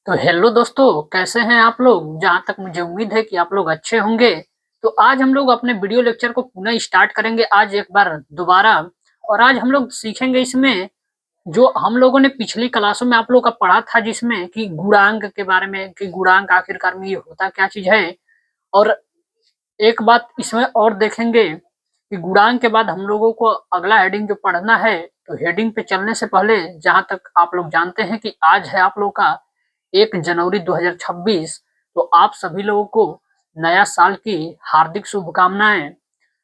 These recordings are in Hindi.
तो हेलो दोस्तों, कैसे हैं आप लोग? जहाँ तक मुझे उम्मीद है कि आप लोग अच्छे होंगे। तो आज हम लोग अपने वीडियो लेक्चर को पुनः स्टार्ट करेंगे आज एक बार दोबारा। और आज हम लोग सीखेंगे इसमें जो हम लोगों ने पिछली क्लासों में आप लोग का पढ़ा था, जिसमें कि गुणांक के बारे में कि गुणांक आखिरकार में ये होता क्या चीज है। और एक बात इसमें और देखेंगे कि गुणांक के बाद हम लोगों को अगला हेडिंग जो पढ़ना है। तो हेडिंग पे चलने से पहले जहां तक आप लोग जानते हैं कि आज है आप लोग का 1 जनवरी 2026। तो आप सभी लोगों को नया साल की हार्दिक शुभकामनाएं।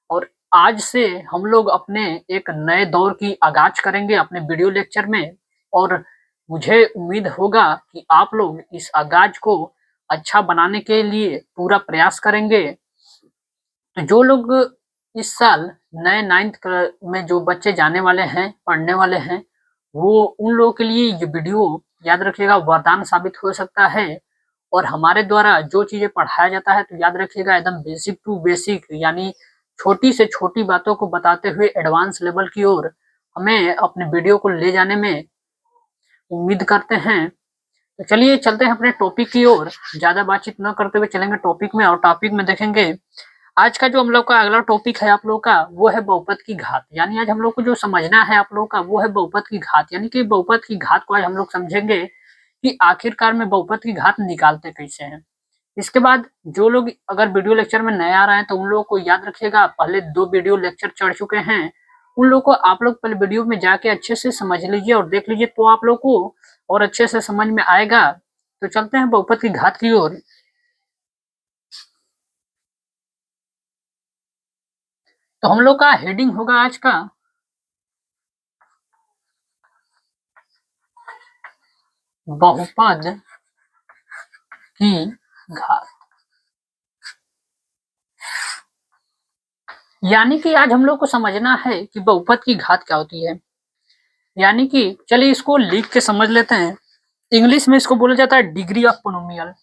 और आज से हम लोग अपने एक नए दौर की आगाज करेंगे अपने वीडियो लेक्चर में। और मुझे उम्मीद होगा कि आप लोग इस आगाज को अच्छा बनाने के लिए पूरा प्रयास करेंगे। तो जो लोग इस साल नए 9th में जो बच्चे जाने वाले हैं, पढ़ने वाले हैं, वो उन लोगों के लिए ये वीडियो याद रखिएगा वरदान साबित हो सकता है। और हमारे द्वारा जो चीजें पढ़ाया जाता है तो याद रखिएगा एकदम बेसिक टू बेसिक, यानी छोटी से छोटी बातों को बताते हुए एडवांस लेवल की ओर हमें अपने वीडियो को ले जाने में उम्मीद करते हैं। तो चलिए चलते हैं अपने टॉपिक की ओर। ज्यादा बातचीत न करते हुए चलेंगे टॉपिक में। और टॉपिक में देखेंगे आज का जो हम लोग का अगला टॉपिक है आप लोग का, वो है बहुपद की घात। यानी आज हम लोग को जो समझना है आप लोग का, वो है बहुपद की घात। यानी कि बहुपद की घात को आज हम लोग समझेंगे कि आखिरकार में बहुपद की घात निकालते कैसे हैं। इसके बाद जो लोग अगर वीडियो लेक्चर में नए आ रहे हैं तो उन लोगों को याद रखिएगा, पहले 2 वीडियो लेक्चर चढ़ चुके हैं। उन लोगों को आप लोग पहले वीडियो में जाके अच्छे से समझ लीजिए और देख लीजिए, तो आप लोग को और अच्छे से समझ में आएगा। तो चलते हैं बहुपद की घात की ओर। तो हम लोग का हेडिंग होगा आज का बहुपद की घात। यानी कि आज हम लोग को समझना है कि बहुपद की घात क्या होती है। यानी कि चलिए इसको लिख के समझ लेते हैं। इंग्लिश में इसको बोला जाता है degree of polynomial.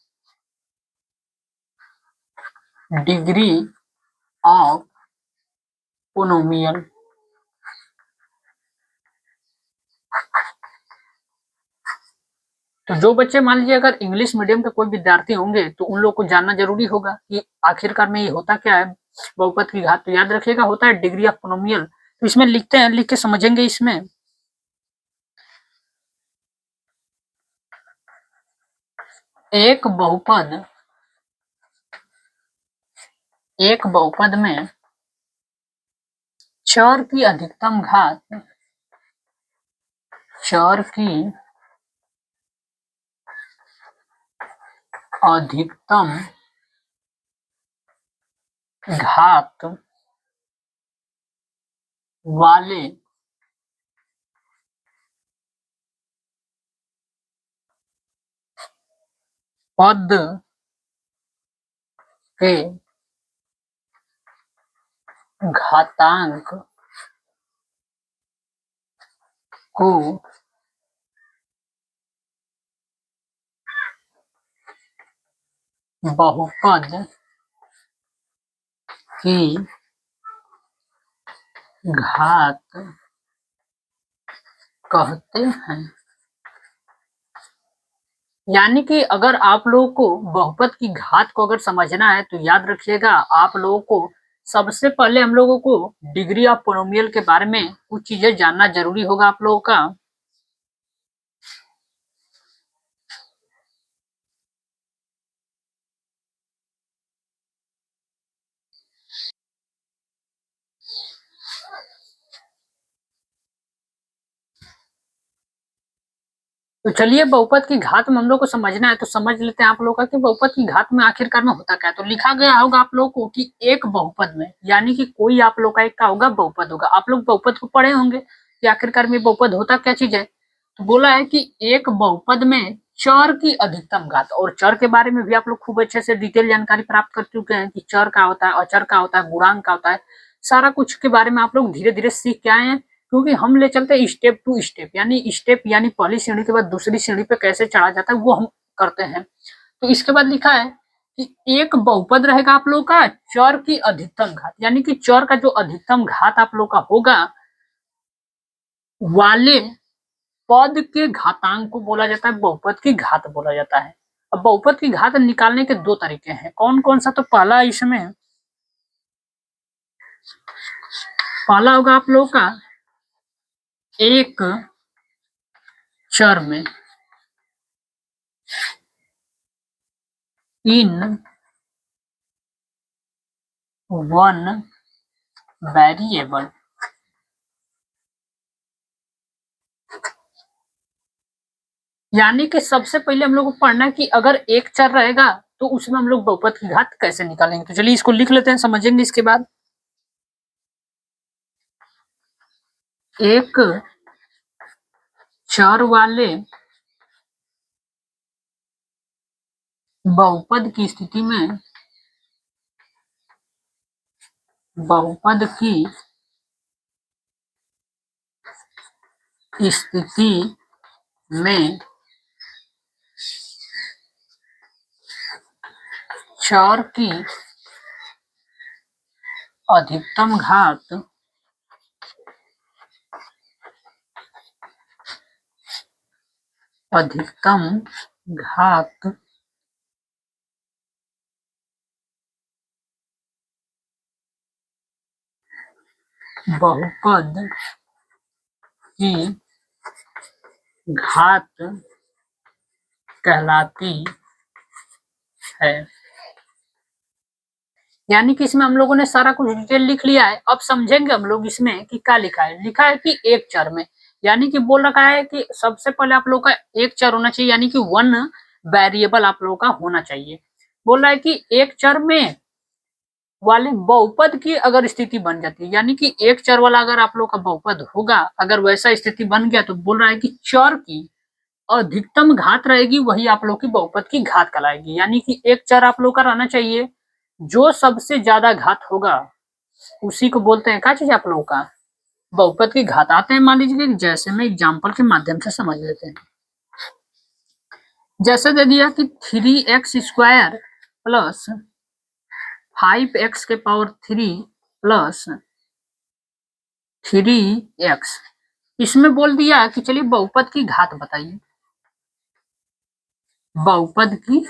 Degree of polynomial. तो जो बच्चे मान लीजिए अगर इंग्लिश मीडियम के कोई विद्यार्थी होंगे तो उन लोग को जानना जरूरी होगा कि आखिरकार में ये होता क्या है बहुपद की घात। तो याद रखिएगा होता है डिग्री ऑफ पोनोमियल। तो इसमें लिखते हैं, लिख के समझेंगे इसमें। एक बहुपद, एक बहुपद में चर की अधिकतम घात, चर की अधिकतम घात वाले पद के घातांक को बहुपद की घात कहते हैं। यानी कि अगर आप लोगों को बहुपद की घात को अगर समझना है तो याद रखिएगा आप लोगों को सबसे पहले हम लोगों को डिग्री ऑफ पोनोमियल के बारे में कुछ चीजें जानना जरूरी होगा आप लोगों का। तो चलिए बहुपद की घात में हम लोग को समझना है तो समझ लेते हैं आप लोग का कि बहुपद की घात में आखिरकार में होता क्या है। तो लिखा गया होगा आप लोग को कि एक बहुपद में, यानी कि कोई आप लोग का एक का होगा बहुपद होगा। आप लोग बहुपद को पढ़े होंगे कि आखिरकार में बहुपद होता क्या चीज है। तो बोला है कि एक बहुपद में चर की अधिकतम घात। और चर के बारे में भी आप लोग खूब अच्छे से डिटेल जानकारी प्राप्त कर चुके हैं कि चर का होता है, अचर का होता है, गुणांक का होता है। सारा कुछ के बारे में आप लोग धीरे धीरे सीख के आए हैं, क्योंकि हम ले चलते हैं स्टेप टू स्टेप। यानी स्टेप यानी पहली सीढ़ी के बाद दूसरी सीढ़ी पे कैसे चढ़ा जाता है वो हम करते हैं। तो इसके बाद लिखा है कि एक बहुपद रहेगा आप लोग का चर की अधिकतम घात। यानी कि चर का जो अधिकतम घात आप लोग का होगा वाले पद के घातांक को बोला जाता है बहुपद की घात बोला जाता है। अब बहुपद की घात निकालने के दो तरीके हैं, कौन कौन सा? तो पहला इसमें पहला होगा आप लोगों का एक चर में इन वन वेरिएबल, यानी कि सबसे पहले हम लोग को पढ़ना है कि अगर एक चर रहेगा तो उसमें हम लोग बहुपद की घात कैसे निकालेंगे। तो चलिए इसको लिख लेते हैं, समझेंगे इसके बाद। एक चर वाले बहुपद की स्थिति में बहुपद की स्थिति में चर की अधिकतम घात बहुपद की घात कहलाती है। यानी कि इसमें हम लोगों ने सारा कुछ डिटेल लिख लिया है। अब समझेंगे हम लोग इसमें कि क्या लिखा है। लिखा है कि एक चर में, यानी कि बोल रखा है कि सबसे पहले आप लोग का एक चर होना चाहिए, यानी कि वन वेरिएबल आप लोगों का होना चाहिए। बोल रहा है कि एक चर में वाले बहुपद की अगर स्थिति बन जाती है, यानी कि एक चर वाला अगर आप लोग का बहुपद होगा, अगर वैसा स्थिति बन गया तो बोल रहा है कि चर की अधिकतम घात रहेगी वही आप लोग की बहुपद की घात कहलाएगी। यानी कि एक चर आप लोग का रहना चाहिए, जो सबसे ज्यादा घात होगा उसी को बोलते हैं क्या चीज आप लोगों का बहुपद की घात। आते हैं मान लीजिए जैसे मैं एग्जाम्पल के माध्यम से समझ लेते हैं। जैसे दे दिया कि 3x² प्लस 5x के पावर 3 प्लस 3x, इसमें बोल दिया कि चलिए बहुपद की घात बताइए। बहुपद की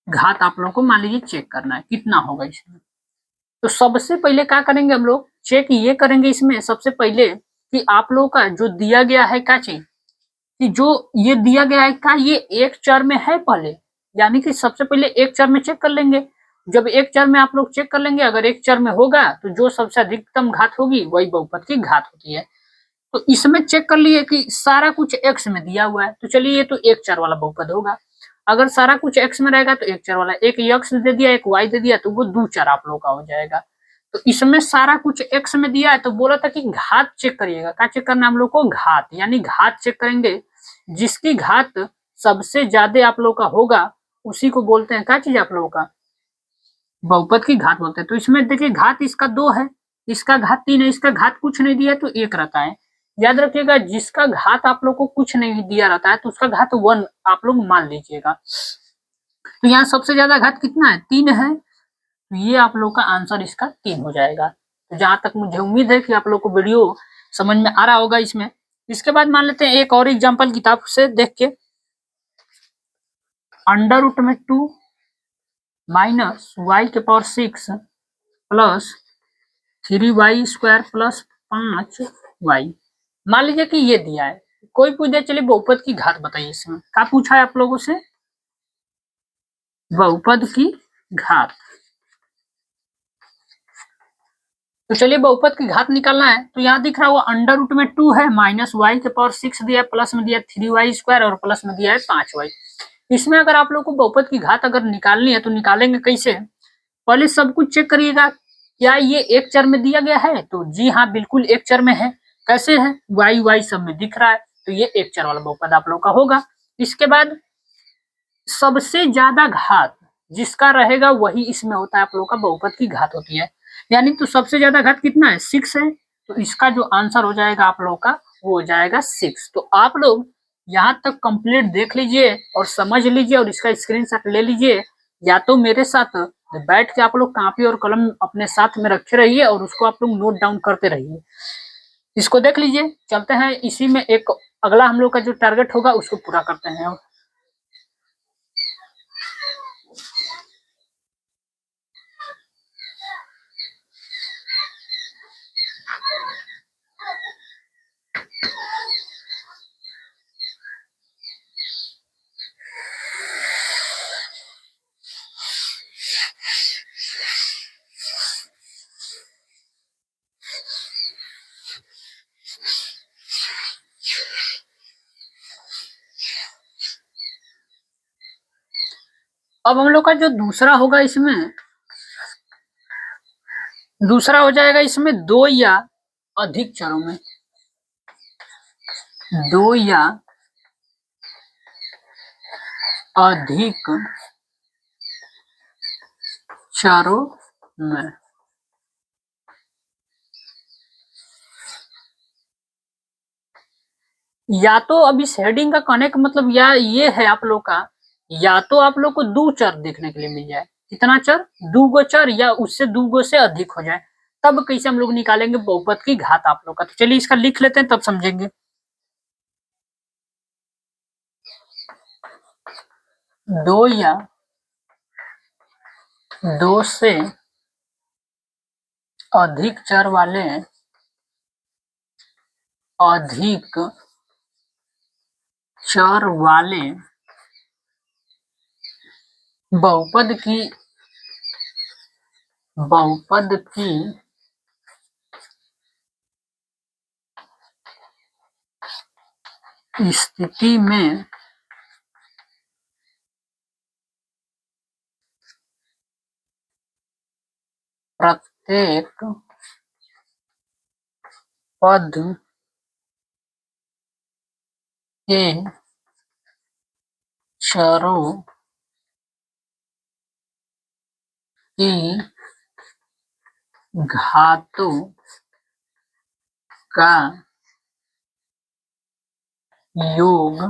घात आप लोगों को मान लीजिए चेक करना है कितना होगा इसमें। तो सबसे पहले क्या करेंगे हम लोग, चेक ये करेंगे इसमें सबसे पहले कि आप लोगों का जो दिया गया है क्या चीज, कि जो ये दिया गया है क्या ये एक चर में है पहले, यानी कि सबसे पहले एक चर में चेक कर लेंगे। जब एक चर में आप लोग चेक कर लेंगे, अगर एक चर में होगा तो जो सबसे अधिकतम घात होगी वही बहुपद की घात होती है। तो इसमें चेक कर लिए कि सारा कुछ एक्स में दिया हुआ है, तो चलिए ये तो एक चर वाला बहुपद होगा। अगर सारा कुछ एक्स में रहेगा तो एक चर वाला, एक एक्स दे दिया एक वाई दे दिया तो वो दो चर आप लोग का हो जाएगा। तो इसमें सारा कुछ एक्स में दिया है तो बोला था कि घात चेक करिएगा। क्या चेक करना हम लोग को, घात, यानी घात चेक करेंगे। जिसकी घात सबसे ज्यादा आप लोग का होगा उसी को बोलते हैं क्या चीज आप लोगों का बहुपद की घात बोलते हैं। तो इसमें देखिए घात इसका 2 है, इसका घात 3 है, इसका घात कुछ नहीं दिया तो 1 रहता है। याद रखिएगा जिसका घात आप लोग को कुछ नहीं दिया रहता है तो उसका घात 1 आप लोग मान लीजिएगा। तो यहाँ सबसे ज्यादा घात कितना है, 3 है, तो ये आप लोग का आंसर इसका 3 हो जाएगा। तो जहां तक मुझे उम्मीद है कि आप लोग को वीडियो समझ में आ रहा होगा इसमें। इसके बाद मान लेते हैं एक और एग्जाम्पल किताब से देख के, √2 माइनस वाई के power 6 plus 3y² plus 5y। मान लीजिए कि ये दिया है, कोई पूछ दे चलिए बहुपद की घात बताइए। इसमें क्या पूछा है आप लोगों से, बहुपद की घात। तो चलिए बहुपद की घात निकालना है। तो यहाँ दिख रहा हुआ √2 है, माइनस वाई के पावर 6 दिया है, प्लस में दिया 3y² और प्लस में दिया है 5y। इसमें अगर आप लोग को बहुपद की घात अगर निकालनी है तो निकालेंगे कैसे, पहले सब कुछ चेक करिएगा। क्या ये एक चर में दिया गया है, तो जी हाँ बिल्कुल एक चर में है। कैसे है, वाई वाई सब में दिख रहा है, तो ये एक चर वाला बहुपद आप लोग का होगा। इसके बाद सबसे ज्यादा घात जिसका रहेगा वही इसमें होता है आप लोग का बहुपद की घात होती है। यानी तो सबसे ज्यादा घात कितना है, 6 है, तो इसका जो आंसर हो जाएगा आप लोग का वो हो जाएगा 6। तो आप लोग यहाँ तक कंप्लीट देख लीजिए और समझ लीजिए और इसका स्क्रीनशॉट ले लीजिए, या तो मेरे साथ बैठ के आप लोग कॉपी और कलम अपने साथ में रखे रहिए और उसको आप लोग नोट डाउन करते रहिए। इसको देख लीजिए। चलते हैं इसी में एक अगला हम लोग का जो टारगेट होगा उसको पूरा करते हैं। अब हम लोग का जो दूसरा होगा इसमें, दूसरा हो जाएगा इसमें दो या अधिक चरों में, दो या अधिक चरों में। या तो अब इस हेडिंग का कहने का मतलब या ये है आप लोग का, या तो आप लोग को दो चर देखने के लिए मिल जाए। कितना चर? दो गो चर या उससे दो गो से अधिक हो जाए, तब कैसे हम लोग निकालेंगे बहुपद की घात आप लोग का। तो चलिए इसका लिख लेते हैं तब समझेंगे। दो या दो से अधिक चर वाले अधिक चर वाले बहुपद की स्थिति में प्रत्येक पद के चरों की घातों का योग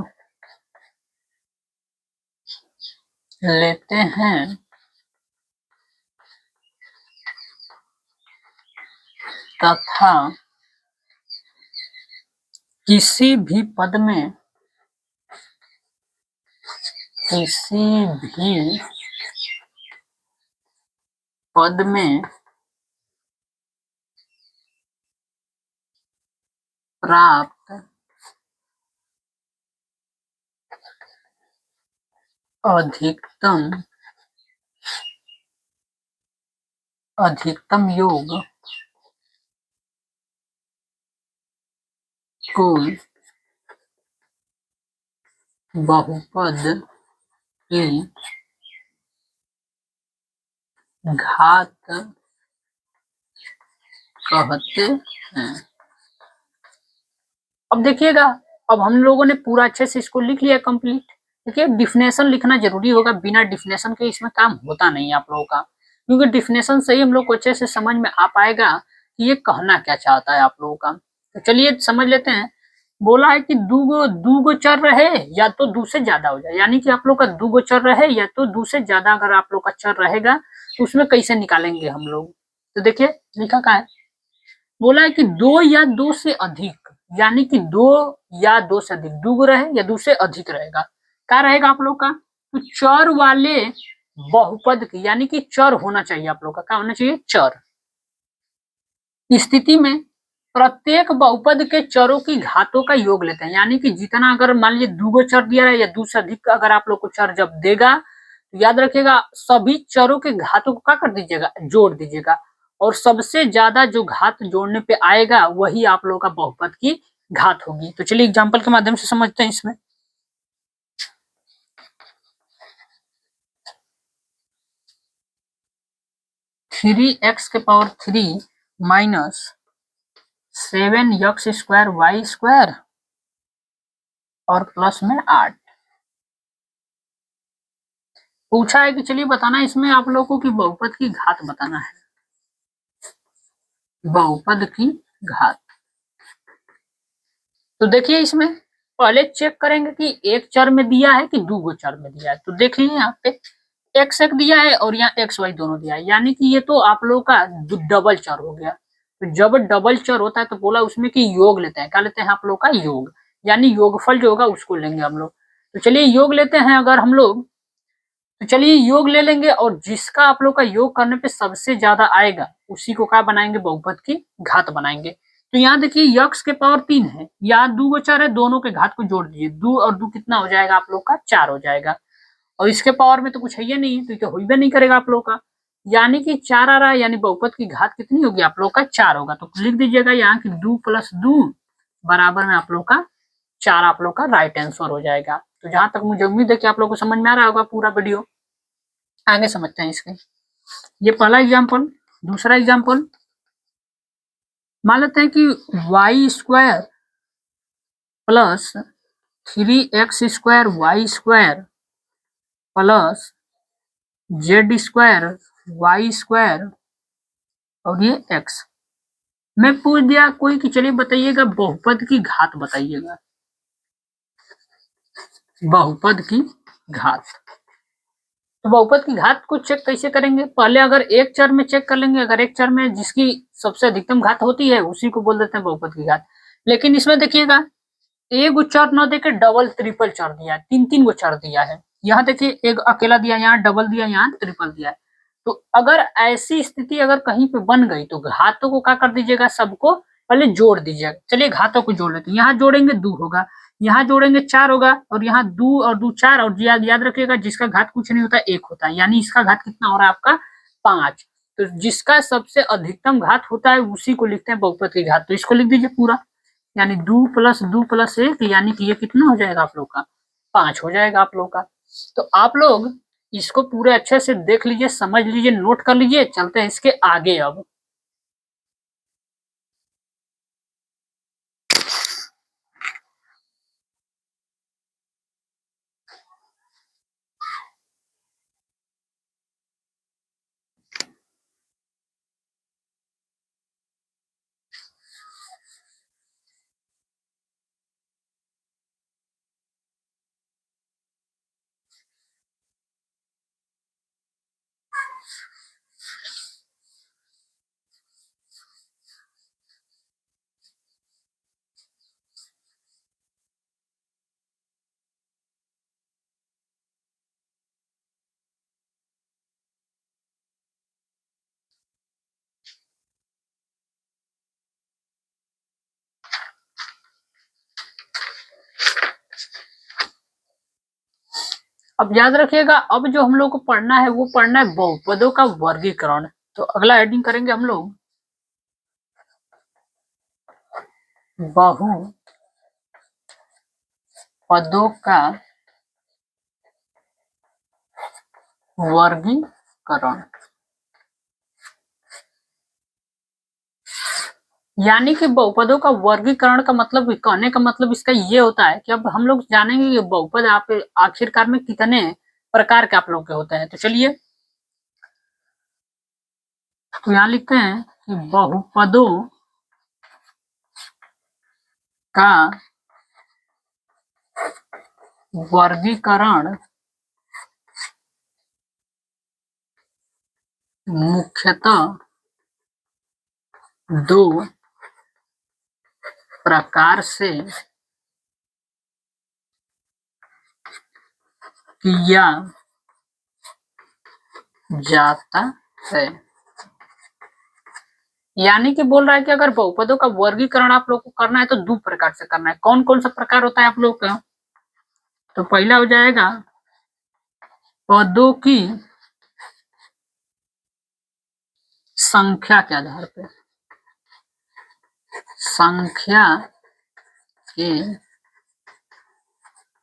लेते हैं तथा किसी भी पद में प्राप्त अधिकतम योग को बहुपद की घात कहते हैं। अब देखिएगा, अब हम लोगों ने पूरा अच्छे से इसको लिख लिया कंप्लीट। देखिए डिफिनेशन लिखना जरूरी होगा, बिना डिफिनेशन के इसमें काम होता नहीं है आप लोगों का, क्योंकि डिफिनेशन से ही हम लोग को अच्छे से समझ में आ पाएगा कि ये कहना क्या चाहता है आप लोगों का। तो चलिए समझ लेते हैं। बोला है कि दूगो चर रहे या तो दो से ज्यादा हो जाए, यानी कि आप लोग का दूगो चर रहे या तो दो से ज्यादा अगर आप लोग का चर रहेगा तो उसमें कैसे निकालेंगे हम लोग। तो देखिए लिखा क्या है, बोला है कि दो या दो से अधिक, यानी कि दो या दो से अधिक, दो रहे या दो से अधिक रहेगा। क्या रहेगा आप लोग का? तो चर वाले बहुपद की, यानी कि चर होना चाहिए आप लोग का। क्या होना चाहिए? चर। स्थिति में प्रत्येक बहुपद के चरों की घातों का योग लेते हैं, यानी कि जितना अगर मान लीजिए दो चर दिया है या दो से अधिक अगर आप लोग को चर जब देगा तो याद रखिएगा सभी चरों के घातों को क्या कर दीजिएगा? जोड़ दीजिएगा, और सबसे ज्यादा जो घात जोड़ने पे आएगा वही आप लोग का बहुपद की घात होगी। तो चलिए एग्जाम्पल के माध्यम से समझते हैं इसमें। 3x³ माइनस 7x² और प्लस में 8 पूछा है कि चलिए बताना इसमें आप लोगों को कि बहुपद की घात बताना है। बहुपद की घात, तो देखिए इसमें पहले चेक करेंगे कि एक चर में दिया है कि दो चर में दिया है। तो देख लीजिए यहाँ पे x एक दिया है और यहाँ xy दोनों दिया है, यानी कि ये तो आप लोगों का डबल चर हो गया। तो जब डबल चर होता है तो बोला उसमें कि योग लेते हैं। क्या लेते हैं आप लोग का? योग। यानी योगफल जो होगा उसको लेंगे हम लोग। तो चलिए योग लेते हैं अगर हम लोग, तो चलिए योग ले लेंगे और जिसका आप लोग का योग करने पे सबसे ज्यादा आएगा उसी को क्या बनाएंगे, बहुपद की घात बनाएंगे। तो यहाँ देखिए यक्स के पावर 3 है, यहाँ 2 व 4 है, दोनों के घात को जोड़ दीजिए, 2 और 2 कितना हो जाएगा आप लोग का, 4 हो जाएगा। और इसके पावर में तो कुछ है ही नहीं, तो ये तो होइबे नहीं करेगा आप लोग का, यानी कि 4 आ रहा है, यानी बहुपद की घात कितनी होगी आप लोग का, 4 होगा। तो लिख दीजिएगा यहाँ की 2 + 2 बराबर में आप लोग का 4 आप लोग का राइट आंसर हो जाएगा। तो जहां तक मुझे उम्मीद है कि आप लोग को समझ में आ रहा होगा पूरा वीडियो। आगे समझते हैं इसके। ये पहला एग्जाम्पल। दूसरा एग्जाम्पल मान लेते हैं कि y² plus 3x² plus z² और ये x। मैं पूछ दिया कोई कि चलिए बताइएगा बहुपद की घात बताइएगा, बहुपद की घात। तो बहुपद की घात को चेक कैसे करेंगे, पहले अगर एक चर में चेक कर लेंगे, अगर एक चर में जिसकी सबसे अधिकतम घात होती है उसी को बोल देते हैं बहुपद की घात। लेकिन इसमें देखिएगा एक गो चर न देके डबल ट्रिपल चर दिया है, 3-3 गो चर दिया है। यहाँ देखिए एक अकेला दिया, यहाँ डबल दिया, यहाँ ट्रिपल दिया है। तो अगर ऐसी स्थिति अगर कहीं पे बन गई तो घातों को क्या कर दीजिएगा, सबको पहले जोड़ दीजिएगा। चलिए घातों को जोड़ लेते हैं। यहाँ जोड़ेंगे 2 होगा, यहाँ जोड़ेंगे 4 होगा, और यहाँ 2 और 2 4, और याद रखिएगा जिसका घात कुछ नहीं होता 1 होता है, यानी इसका घात कितना हो रहा है आपका 5। तो जिसका सबसे अधिकतम घात होता है उसी को लिखते हैं बहुपद की घात। तो इसको लिख दीजिए पूरा, यानी 2 + 2 + 1, यानी कि ये कितना हो जाएगा आप लोग का, 5 हो जाएगा आप लोग का। तो आप लोग इसको पूरे अच्छे से देख लीजिए, समझ लीजिए, नोट कर लीजिए। चलते हैं इसके आगे। अब याद रखिएगा, अब जो हम लोग को पढ़ना है वो पढ़ना है बहुपदों का वर्गीकरण। तो अगला हेडिंग करेंगे हम लोग बहुपदों का वर्गीकरण। यानी कि बहुपदों का वर्गीकरण का मतलब, कहने का मतलब इसका ये होता है कि अब हम लोग जानेंगे कि बहुपद आप आखिरकार में कितने प्रकार के आप लोग के होते हैं। तो चलिए, तो यहाँ लिखते हैं कि बहुपदों का वर्गीकरण मुख्यतः 2 प्रकार से किया जाता है। यानी कि बोल रहा है कि अगर बहुपदों का वर्गीकरण आप लोग को करना है तो 2 प्रकार से करना है। कौन कौन सा प्रकार होता है आप लोग का, तो पहला हो जाएगा पदों की संख्या के आधार पे, संख्या के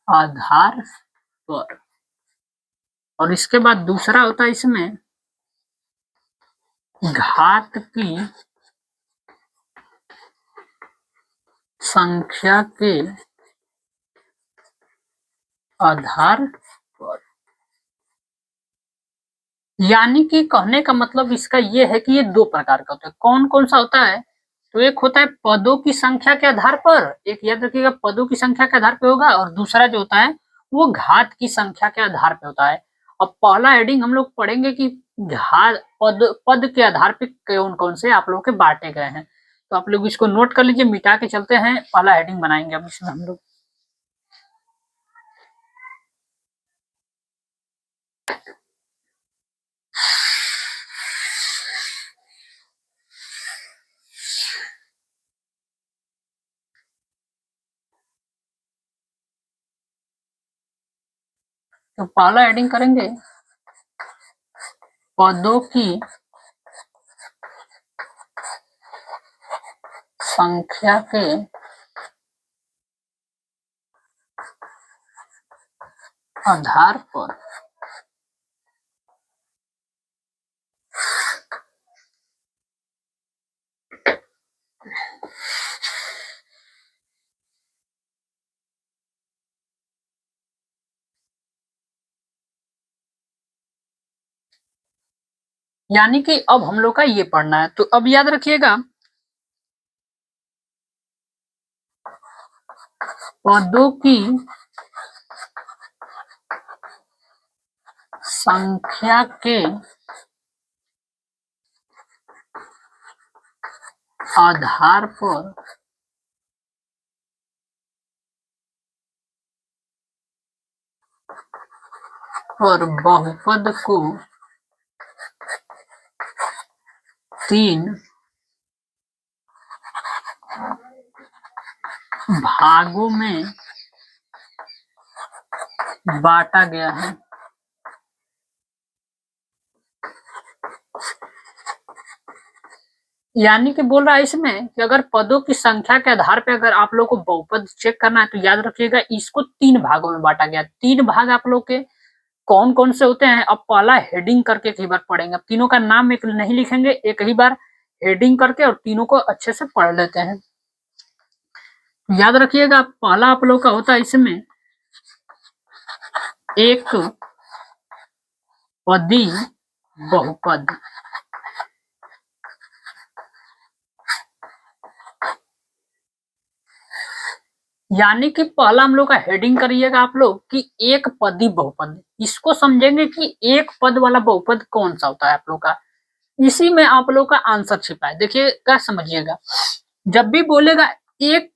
आधार पर। और इसके बाद दूसरा होता है इसमें घात की संख्या के आधार पर। यानी कि कहने का मतलब इसका ये है कि ये 2 प्रकार का होता है। कौन कौन सा होता है, तो एक होता है पदों की संख्या के आधार पर, एक याद रखिएगा पदों की संख्या के आधार पे होगा, और दूसरा जो होता है वो घात की संख्या के आधार पे होता है। अब पहला हेडिंग हम लोग पढ़ेंगे कि घात पद के आधार पे कौन कौन से आप लोग के बांटे गए हैं। तो आप लोग इसको नोट कर लीजिए, मिटा के चलते हैं, पहला हेडिंग बनाएंगे अब इसमें हम लोग। तो पहला हेडिंग करेंगे पदों की संख्या के आधार पर यानी कि अब हम लोग का ये पढ़ना है। तो अब याद रखिएगा पदों की संख्या के आधार पर और बहुपद को 3 भागों में बांटा गया है। यानी कि बोल रहा है इसमें कि अगर पदों की संख्या के आधार पे अगर आप लोग को बहुपद चेक करना है तो याद रखिएगा इसको 3 भागों में बांटा गया। 3 भाग आप लोग के कौन कौन से होते हैं अब पहला हेडिंग करके एक ही बार पढ़ेंगे। अब तीनों का नाम एक नहीं लिखेंगे, एक ही बार हेडिंग करके और तीनों को अच्छे से पढ़ लेते हैं। याद रखिएगा पहला आप लोग का होता है इसमें एक पदी बहुपद। यानी कि पहला हम लोग का हेडिंग करिएगा आप लोग कि एक पदी बहुपद। इसको समझेंगे कि एक पद वाला बहुपद कौन सा होता है आप लोग का, इसी में आप लोग का आंसर छिपा है। देखिए क्या समझिएगा, जब भी बोलेगा एक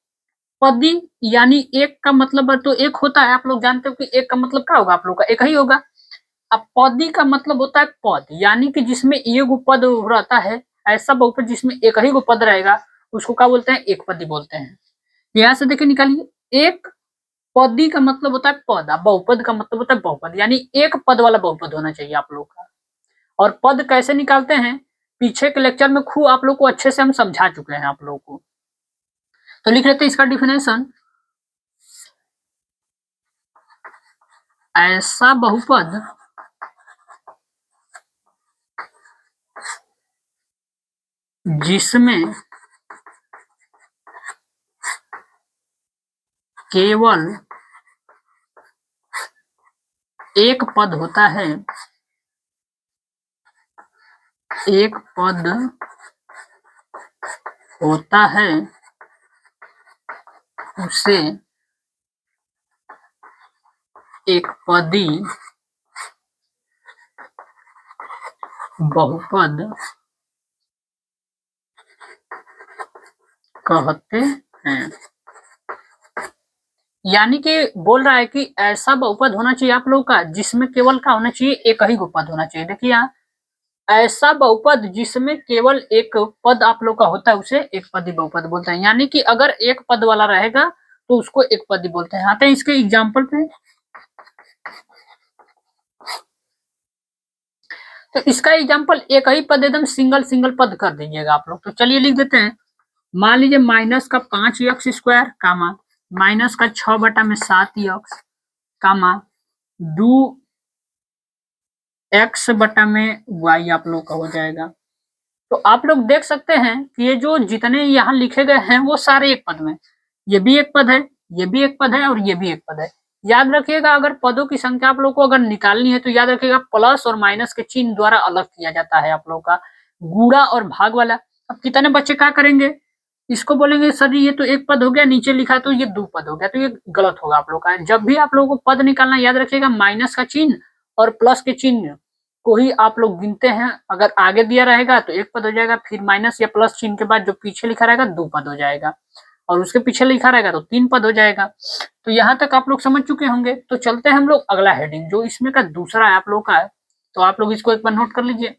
पदी यानी एक का मतलब तो एक होता है, आप लोग जानते हो कि एक का मतलब क्या होगा आप लोग का एक ही होगा। अब पदी का मतलब होता है पद, यानी कि जिसमें एक पद रहता है, ऐसा बहुपद जिसमें एक ही पद रहेगा उसको क्या बोलते हैं, एक पदी बोलते हैं। यहाँ से देखिए निकालिए, एक पदी का मतलब होता है पद, बहुपद का मतलब होता है बहुपद, यानी एक पद वाला बहुपद होना चाहिए आप लोग का। और पद कैसे निकालते हैं पीछे के लेक्चर में खूब आप लोग को अच्छे से हम समझा चुके हैं आप लोग को। तो लिख लेते हैं इसका डिफिनेशन, ऐसा बहुपद जिसमें केवल एक पद होता है, एक पद होता है उसे एक पदी बहुपद कहते हैं। यानी कि बोल रहा है कि ऐसा बहुपद होना चाहिए आप लोग का जिसमें केवल क्या होना चाहिए, एक ही पद होना चाहिए। देखिए यहाँ ऐसा बहुपद जिसमें केवल एक पद आप लोग का होता है उसे एक पदी बहुपद बोलते हैं। यानी कि अगर एक पद वाला रहेगा तो उसको एक पदी बोलते हैं। आते हैं इसके एग्जाम्पल पे, तो इसका एग्जाम्पल एक ही पद एकदम सिंगल सिंगल पद कर दीजिएगा आप लोग। तो चलिए लिख देते हैं, मान लीजिए माइनस का 5x² कामा माइनस का 6/7x कामा 2x/y आप लोग का हो जाएगा। तो आप लोग देख सकते हैं कि ये जो जितने यहाँ लिखे गए हैं वो सारे एक पद में, ये भी एक पद है, ये भी एक पद है और ये भी एक पद है। याद रखिएगा अगर पदों की संख्या आप लोग को अगर निकालनी है तो याद रखिएगा प्लस और माइनस के चिन्ह द्वारा अलग किया जाता है आप लोग का, गुणा और भाग वाला। अब कितने बच्चे क्या करेंगे, इसको बोलेंगे सर ये तो एक पद हो गया, नीचे लिखा तो ये दो पद हो गया, तो ये गलत होगा आप लोग का। जब भी आप लोगों को पद निकालना याद रखिएगा माइनस का चिन्ह और प्लस के चिन्ह को ही आप लोग गिनते हैं। अगर आगे दिया रहेगा तो एक पद हो जाएगा, फिर माइनस या प्लस चिन्ह के बाद जो पीछे लिखा रहेगा दो पद हो जाएगा, और उसके पीछे लिखा रहेगा तो 3 पद हो जाएगा। तो यहाँ तक आप लोग समझ चुके होंगे। तो चलते हैं हम लोग अगला हेडिंग जो इसमें का दूसरा है आप लोग का है, तो आप लोग इसको एक बार नोट कर लीजिए।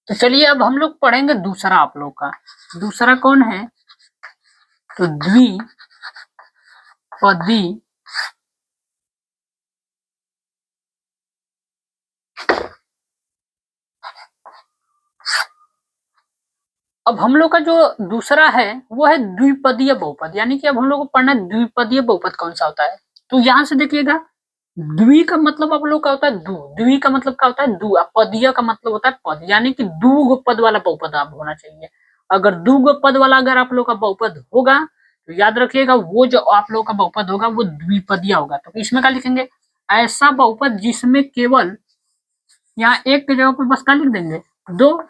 तो चलिए अब हम लोग पढ़ेंगे दूसरा आप लोग का। दूसरा कौन है? तो द्विपदी अब हम लोग का जो दूसरा है वो है द्विपदीय बहुपद, यानी कि अब हम लोग को पढ़ना है द्विपदीय बहुपद कौन सा होता है। तो यहां से देखिएगा, द्वि का मतलब आप लोग का होता है दू, द्वि का मतलब क्या होता है दू, पदीय का मतलब होता है पद, यानी कि दू गो पद वाला बहुपद आप होना चाहिए। अगर दू गो पद वाला अगर आप लोग का बहुपद होगा तो याद रखिएगा वो जो आप लोग का बहुपद होगा वो द्विपदीय होगा। तो इसमें क्या लिखेंगे? ऐसा बहुपद जिसमें केवल, यहाँ एक की जगह पर बस क्या लिख देंगे? दो,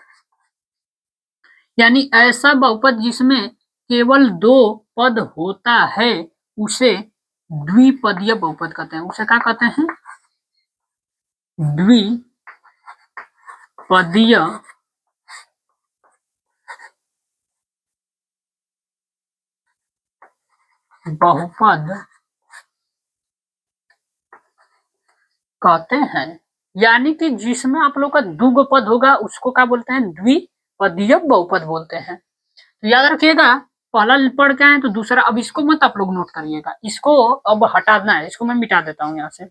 यानी ऐसा बहुपद जिसमें केवल दो पद होता है उसे द्विपदीय बहुपद कहते हैं। उसे क्या कहते हैं? द्विपदीय बहुपद कहते हैं। यानी कि जिसमें आप लोग का दुगो पद होगा उसको क्या बोलते हैं? द्विपदीय बहुपद बोलते हैं। तो याद रखिएगा, पहला पढ़ के आए तो दूसरा, अब इसको मत आप लोग नोट करिएगा, इसको अब हटाना है, इसको मैं मिटा देता हूं यहाँ से।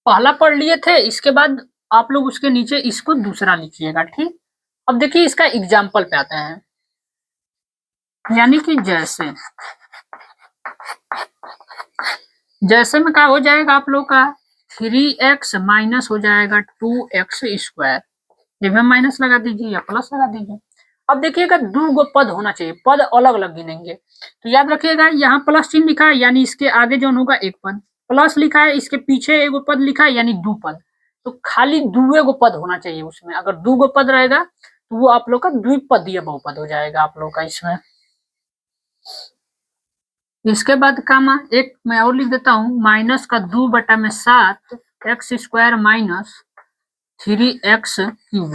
पहला पढ़ लिए थे, इसके बाद आप लोग उसके नीचे इसको दूसरा लिखिएगा, ठीक। अब देखिए इसका एग्जाम्पल पे आते हैं, यानी कि जैसे में क्या हो जाएगा आप लोग का 3x माइनस हो जाएगा 2x स्क्वायर, ये भी माइनस लगा दीजिए या प्लस लगा दीजिए। अब देखिएगा दो गो पद होना चाहिए, पद अलग अलग गिनेंगे। तो याद रखिएगा यहाँ प्लस चिन्ह लिखा है यानी इसके आगे जो होगा एक पद, प्लस लिखा है इसके पीछे एक पद लिखा है यानी दो पद। तो खाली दुए गो पद होना चाहिए उसमें, अगर दो गो पद रहेगा तो वो आप लोग का द्विपदीय बहुपद हो जाएगा आप लोग का इसमें। इसके बाद कामा एक मैं और लिख देता हूँ, माइनस का 2/7 x square minus 3x cube,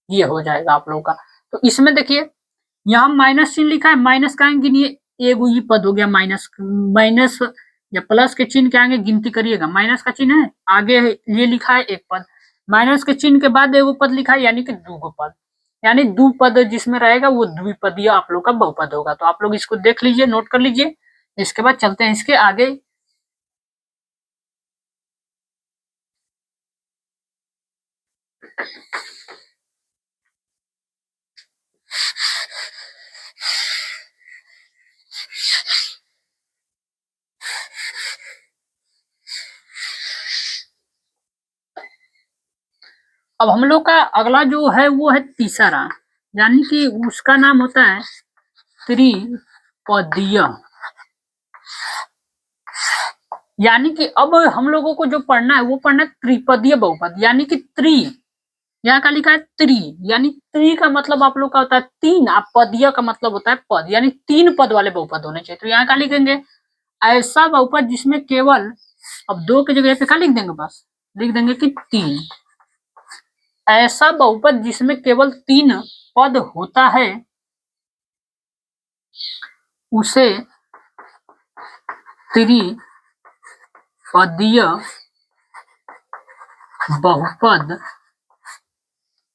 ये हो जाएगा आप लोग का। तो इसमें देखिए यहाँ माइनस चिन्ह लिखा है, माइनस का गिनिए, एगो ही पद हो गया माइनस, माइनस या प्लस के चिन्ह के आगे गिनती करिएगा, माइनस का चिन्ह है आगे ये लिखा है एक पद, माइनस के चिन्ह के बाद एगो पद लिखा है यानी कि दो गो पद, यानी दो पद जिसमें रहेगा वो द्विपदीय आप लोग का बहुपद होगा। तो आप लोग इसको देख लीजिए, नोट कर लीजिए। इसके बाद चलते हैं इसके आगे। अब हम लोग का अगला जो है वो है तीसरा, यानी कि उसका नाम होता है त्रिपदीय, यानी कि अब हम लोगों को जो पढ़ना है वो पढ़ना है त्रिपदीय बहुपद, यानी कि यहाँ का लिखा है यानी का मतलब आप लोग का होता है तीन, आप पदीय का मतलब होता है पद, यानी तीन पद वाले बहुपद होने चाहिए। तो यहाँ का लिखेंगे ऐसा बहुपद जिसमें केवल, अब दो की जगह पे क्या लिख देंगे, बस लिख देंगे कि तीन, ऐसा बहुपद जिसमें केवल तीन पद होता है उसे त्रिपदीय बहुपद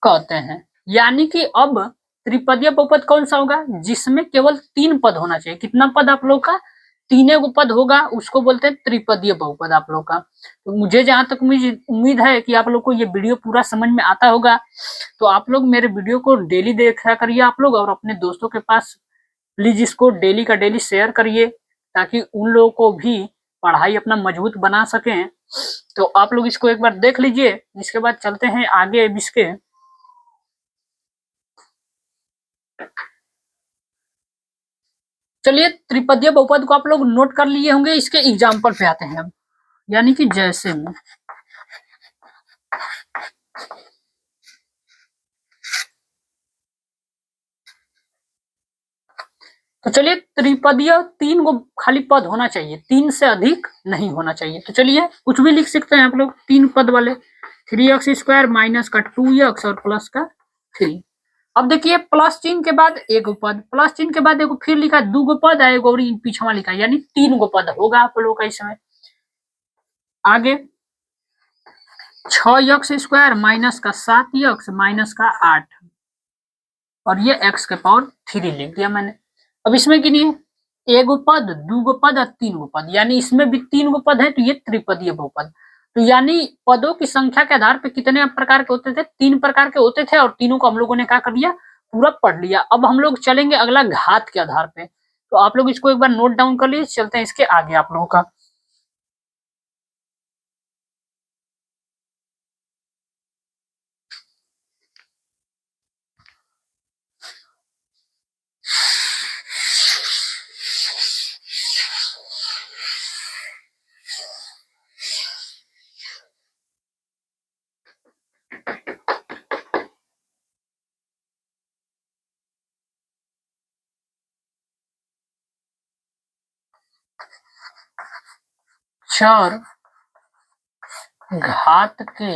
कहते हैं। यानी कि अब त्रिपदीय बहुपद कौन सा होगा? जिसमें केवल तीन पद होना चाहिए। कितना पद आप लोग का? तीन गो पद होगा, उसको बोलते हैं त्रिपदीय बहुपद आप लोग का। तो मुझे जहां तक मुझे उम्मीद है कि आप लोग को ये वीडियो पूरा समझ में आता होगा। तो आप लोग मेरे वीडियो को डेली देखा करिए आप लोग, और अपने दोस्तों के पास प्लीज इसको डेली का डेली शेयर करिए, ताकि उन लोगों को भी पढ़ाई अपना मजबूत बना सकें। तो आप लोग इसको एक बार देख लीजिए। इसके बाद चलते हैं आगे इसके। चलिए त्रिपदीय बहुपद को आप लोग नोट कर लिए होंगे, इसके एग्जाम्पल पे आते हैं अब, यानी कि जैसे में। तो चलिए त्रिपदीय तीन गो खाली पद होना चाहिए, तीन से अधिक नहीं होना चाहिए। तो चलिए कुछ भी लिख सकते हैं आप लोग तीन पद वाले, 3x स्क्वायर माइनस का 2x और प्लस का 3। अब देखिए प्लस चिन्ह के बाद एगो पद, प्लस चिन्ह के बाद एगो फिर लिखा दूगो पद है, एगो पीछवा लिखा यानी 3 गो पद होगा आप लोगों का इसमें। आगे 6x² माइनस का 7x माइनस का 8 और ये x के पावर 3 लिख दिया मैंने। अब इसमें गिनिए एगो पद, दूगो पद और 3 गो पद, यानी इसमें भी 3 गो पद है तो ये त्रिपदीय बहुपद। तो यानी पदों की संख्या के आधार पर कितने प्रकार के होते थे, 3 प्रकार के होते थे और तीनों को हम लोगों ने क्या कर लिया, पूरा पढ़ लिया। अब हम लोग चलेंगे अगला घात के आधार पे, तो आप लोग इसको एक बार नोट डाउन कर लीजिए, चलते हैं इसके आगे आप लोगों का। चर घात के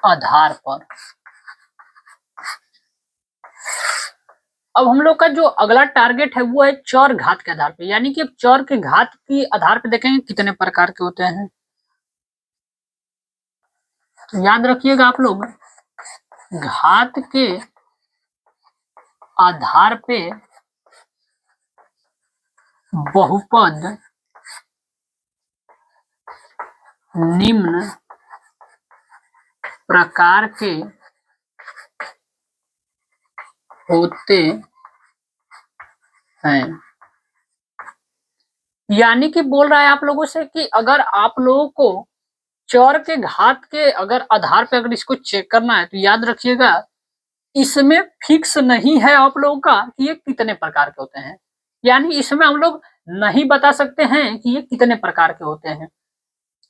आधार पर, अब हम लोग का जो अगला टारगेट है वो है चर घात के आधार पे, यानी कि अब चर के घात के आधार पे देखेंगे कितने प्रकार के होते हैं। तो याद रखिएगा आप लोग, घात के आधार पे बहुपद निम्न प्रकार के होते हैं। यानी कि बोल रहा है आप लोगों से कि अगर आप लोगों को चर के घात के अगर आधार पे अगर इसको चेक करना है तो याद रखिएगा इसमें फिक्स नहीं है आप लोगों का कि ये कितने प्रकार के होते हैं, यानी इसमें हम लोग नहीं बता सकते हैं कि ये कितने प्रकार के होते हैं।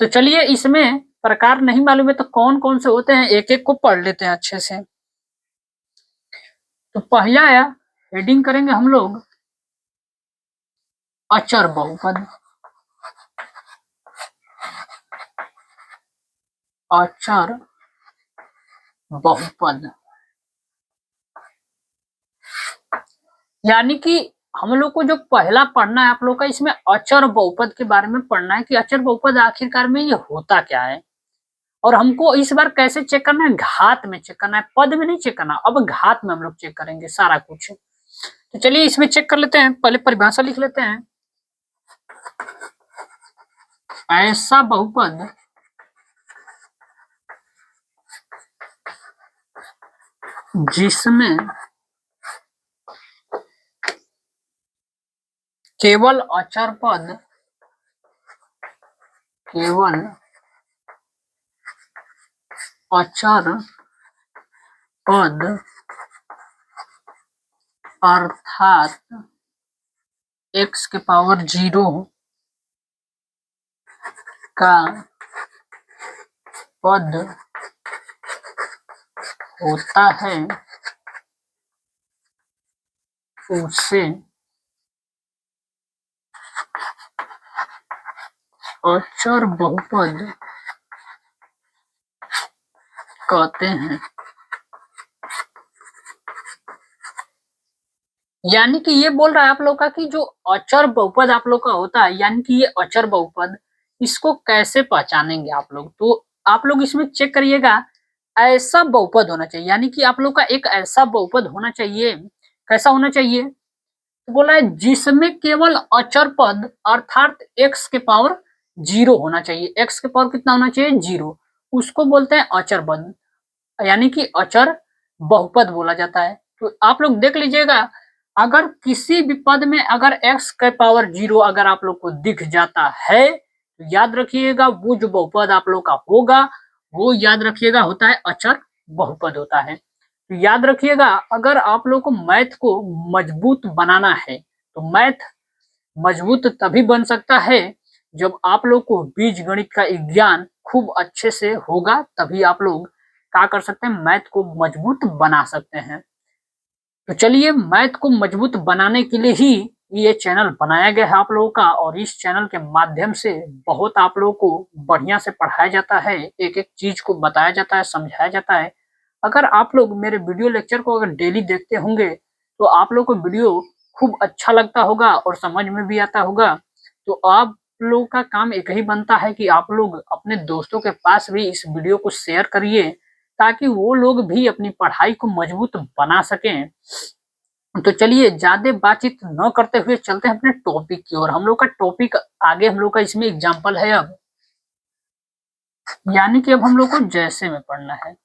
तो चलिए इसमें प्रकार नहीं मालूम है तो कौन कौन से होते हैं एक एक को पढ़ लेते हैं अच्छे से। तो पहला आया, हेडिंग करेंगे हम लोग अचर बहुपद। अचर बहुपद यानी कि हम लोग को जो पहला पढ़ना है आप लोग का, इसमें अचर बहुपद के बारे में पढ़ना है कि अचर बहुपद आखिरकार में ये होता क्या है, और हमको इस बार कैसे चेक करना है, घात में चेक करना है, पद में नहीं चेक करना। अब घात में हम लोग चेक करेंगे सारा कुछ। तो चलिए इसमें चेक कर लेते हैं, पहले परिभाषा लिख लेते हैं। ऐसा बहुपद जिसमें केवल अचर पद, केवल अचर पद अर्थात x के पावर 0 का पद होता है उसे अचर बहुपद कहते हैं। यानी कि ये बोल रहा है आप लोग का कि जो अचर बहुपद आप लोग का होता है, यानी कि ये अचर बहुपद, इसको कैसे पहचानेंगे आप लोग, तो आप लोग इसमें चेक करिएगा ऐसा बहुपद होना चाहिए, यानी कि आप लोग का एक ऐसा बहुपद होना चाहिए। कैसा होना चाहिए, तो बोला है जिसमें केवल अचर पद अर्थात x के पावर 0 होना चाहिए। x के पावर कितना होना चाहिए, 0, उसको बोलते हैं अचर पद, यानी कि अचर बहुपद बोला जाता है। तो आप लोग देख लीजिएगा अगर किसी भी पद में अगर x के पावर 0 अगर आप लोग को दिख जाता है तो याद रखिएगा वो जो बहुपद आप लोग का होगा वो याद रखिएगा होता है अचर बहुपद होता है। तो याद रखिएगा अगर आप लोग को मैथ को मजबूत बनाना है तो मैथ मजबूत तभी बन सकता है जब आप लोग को बीज गणित का ज्ञान खूब अच्छे से होगा, तभी आप लोग क्या कर सकते हैं, मैथ को मजबूत बना सकते हैं। तो चलिए मैथ को मजबूत बनाने के लिए ही ये चैनल बनाया गया है आप लोगों का, और इस चैनल के माध्यम से बहुत आप लोगों को बढ़िया से पढ़ाया जाता है, एक एक चीज को बताया जाता है, समझाया जाता है, अगर आप लोग मेरे वीडियो लेक्चर को अगर डेली देखते होंगे तो आप लोग को वीडियो खूब अच्छा लगता होगा और समझ में भी आता होगा। तो आप लोग का काम एक ही बनता है कि आप लोग अपने दोस्तों के पास भी इस वीडियो को शेयर करिए ताकि वो लोग भी अपनी पढ़ाई को मजबूत बना सकें। तो चलिए ज्यादा बातचीत न करते हुए चलते हैं अपने टॉपिक की ओर। हम लोग का टॉपिक आगे हम लोग का इसमें एग्जाम्पल है अब, यानी कि अब हम लोग को जैसे में पढ़ना है।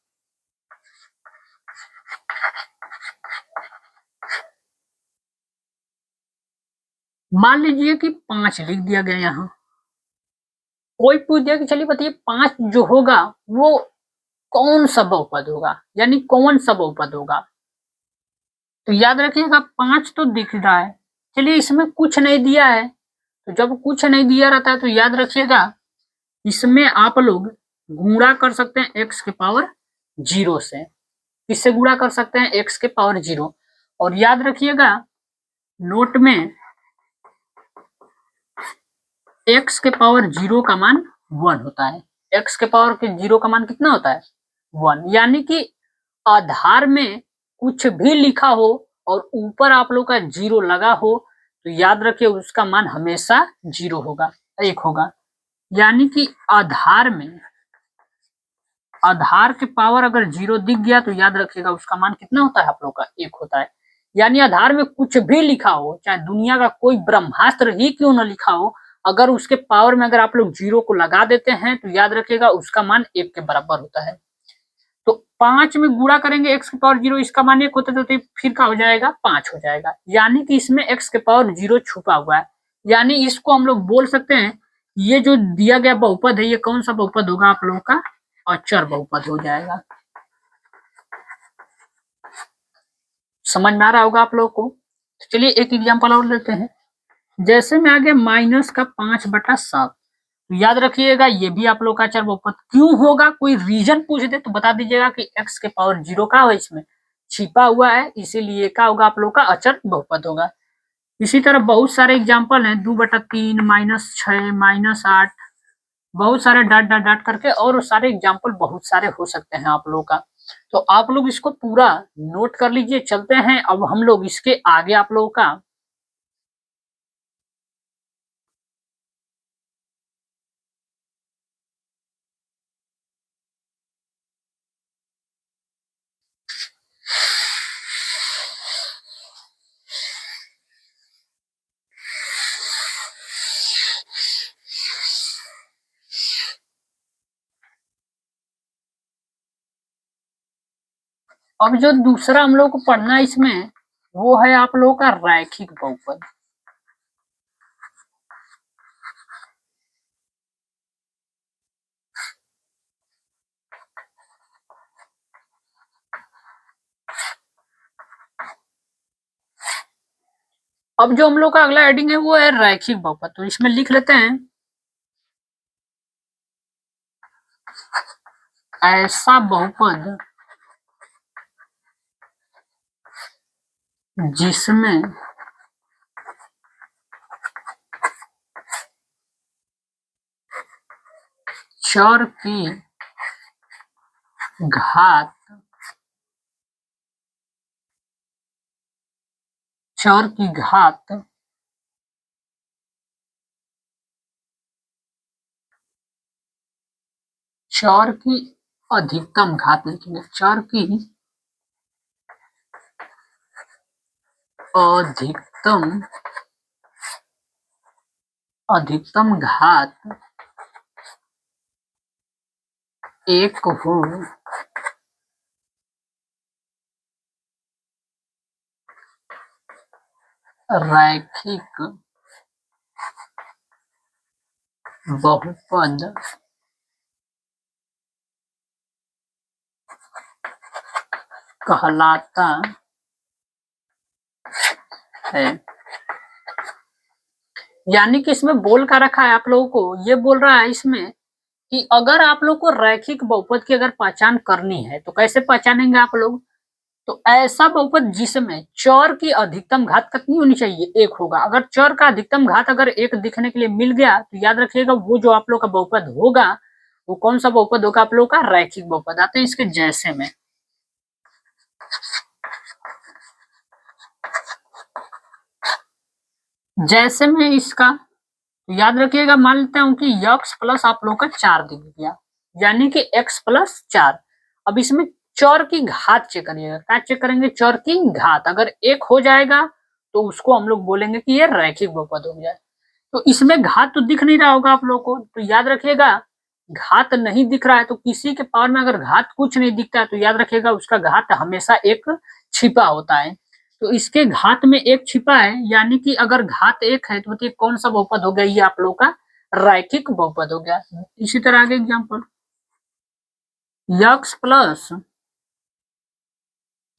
मान लीजिए कि 5 लिख दिया गया यहाँ। कोई पूछ दिया कि चलिए बताइए 5 जो होगा वो कौन सा बहुपद होगा, यानी कौन सा बहुपद होगा। तो याद रखिएगा 5 तो दिख रहा है, चलिए इसमें कुछ नहीं दिया है। तो जब कुछ नहीं दिया रहता है तो याद रखिएगा इसमें आप लोग गुणा कर सकते हैं x के पावर 0 से। किससे गुणा कर सकते हैं? x के पावर 0। और याद रखिएगा नोट में x के पावर 0 का मान 1 होता है। x के पावर के 0 का मान कितना होता है? 1। यानी कि आधार में कुछ भी लिखा हो और ऊपर आप लोग का 0 लगा हो तो याद रखिए उसका मान हमेशा 0 होगा, 1 होगा। यानी कि आधार के पावर अगर 0 दिख गया तो याद रखिएगा उसका मान कितना होता है आप लोग का? 1 होता है। यानी आधार में कुछ भी लिखा हो, चाहे दुनिया का कोई ब्रह्मास्त्र ही क्यों ना लिखा हो, अगर उसके पावर में अगर आप लोग 0 को लगा देते हैं तो याद रखिएगा उसका मान 1 के बराबर होता है। तो 5 में गुणा करेंगे x के पावर 0, इसका मान 1 होता है तो फिर क्या हो जाएगा? 5 हो जाएगा। यानी कि इसमें x के पावर 0 छुपा हुआ है। यानी इसको हम लोग बोल सकते हैं ये जो दिया गया बहुपद है ये कौन सा बहुपद होगा आप लोगों का? अचर बहुपद हो जाएगा। समझ में आ रहा होगा आप लोगों को। तो चलिए एक एग्जांपल और लेते हैं। जैसे में आ गया माइनस का 5/7। तो याद रखिएगा ये भी आप लोग का अचर बहुपद क्यों होगा, कोई रीजन पूछ दे तो बता दीजिएगा कि x के पावर 0 का है इसमें छिपा हुआ है, इसीलिए क्या होगा आप लोग का अचर बहुपद होगा। इसी तरह बहुत सारे एग्जांपल हैं, 2/3, -6, -8, बहुत सारे डॉट डॉट डॉट करके और सारे एग्जांपल बहुत सारे हो सकते हैं आप लोगों का। तो आप लोग इसको पूरा नोट कर लीजिए। चलते हैं अब हम लोग इसके आगे आप लोगों का। अब जो दूसरा हम लोग को पढ़ना है इसमें वो है आप लोगों का रैखिक बहुपद। अब जो हम लोग का अगला हेडिंग है वो है रैखिक बहुपद। तो इसमें लिख लेते हैं ऐसा बहुपद जिसमें चर की घात चर की घात चर की अधिकतम घात लिखेंगे, चर की अधिकतम घात 1 हो रैखिक बहुपद कहलाता है। यानी कि इसमें बोल का रखा है आप लोगों को, ये बोल रहा है इसमें कि अगर आप लोग को रैखिक बहुपद की अगर पहचान करनी है तो कैसे पहचानेंगे आप लोग? तो ऐसा बहुपद जिसमें चर की अधिकतम घात कितनी होनी चाहिए? 1 होगा। अगर चर का अधिकतम घात अगर 1 दिखने के लिए मिल गया तो याद रखिएगा वो जो आप लोग का बहुपद होगा वो कौन सा बहुपद होगा? आप लोग का रैखिक बहुपद। आते हैं इसके जैसे में। जैसे मैं इसका तो याद रखिएगा, मान लेता हूं कि x प्लस आप लोग का 4 दिख गया, यानी कि x प्लस 4। अब इसमें चौर की घात चेक करिएगा। क्या चेक करेंगे? चौर की घात। अगर 1 हो जाएगा तो उसको हम लोग बोलेंगे कि ये रैखिक बहुपद हो गया। तो इसमें घात तो दिख नहीं रहा होगा आप लोग को, तो याद रखिएगा घात नहीं दिख रहा है तो किसी के पावर में अगर घात कुछ नहीं दिखता है तो याद रखिएगा उसका घात हमेशा एक छिपा होता है। तो इसके घात में एक छिपा है, यानी कि अगर घात एक है तो बताइए कौन सा बहुपद हो गया? ये आप लोग का रैखिक बहुपद हो गया। इसी तरह आगे एग्जाम्पल, यक्स प्लस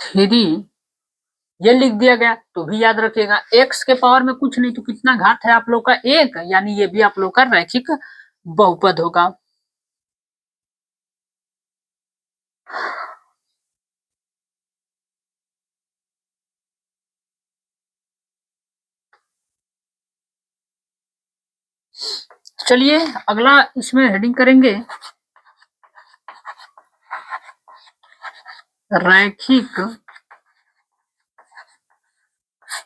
3 ये लिख दिया गया तो भी याद रखिएगा एक्स के पावर में कुछ नहीं तो कितना घात है आप लोग का? एक, यानी ये भी आप लोग का रैखिक बहुपद होगा। चलिए अगला इसमें हेडिंग करेंगे रैखिक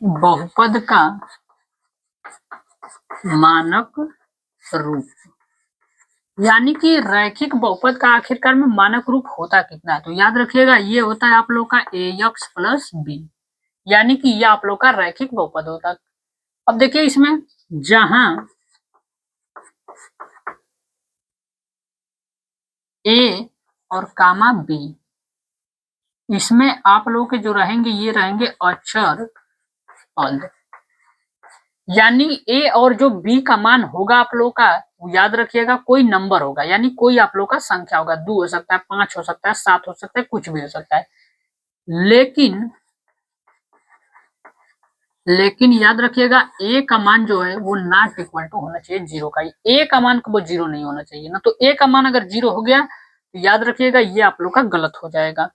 बहुपद का मानक रूप। यानी कि रैखिक बहुपद का आखिरकार में मानक रूप होता कितना है? तो याद रखिएगा ये होता है आप लोग का ax प्लस बी, यानी कि ये आप लोग का रैखिक बहुपद होता है। अब देखिए इसमें जहां a और कामा b, इसमें आप लोग के जो रहेंगे ये रहेंगे अचर पद, यानी ए और जो बी का मान होगा आप लोग का याद रखिएगा कोई नंबर होगा, यानी कोई आप लोग का संख्या होगा। 2 हो सकता है, 5 हो सकता है, 7 हो सकता है, कुछ भी हो सकता है। लेकिन याद रखिएगा ए का मान जो है वो नॉट इक्वल टू होना चाहिए 0 का। ए का मान वो 0 नहीं होना चाहिए ना, तो ए का मान अगर 0 हो गया तो याद रखिएगा ये आप लोग का गलत हो जाएगा।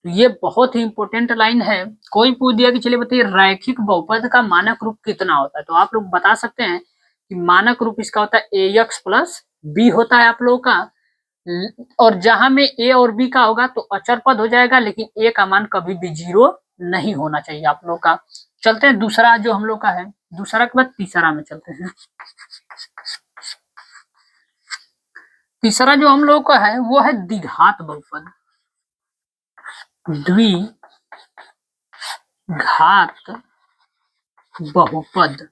तो ये बहुत ही इंपॉर्टेंट लाइन है। कोई पूछ दिया कि चलिए बताइए रैखिक बहुपद का मानक रूप कितना होता है, तो आप लोग बता सकते हैं कि मानक रूप इसका होता है ax प्लस बी होता है आप लोगों का। और जहां में ए और बी का होगा तो अचर पद हो जाएगा, लेकिन ए का मान कभी भी 0 नहीं होना चाहिए आप लोग का। चलते हैं दूसरा जो हम लोग का है, दूसरा के बाद तीसरा में चलते हैं। तीसरा जो हम लोग का है वो है द्विघात बहुपद। द्विघात बहुपद।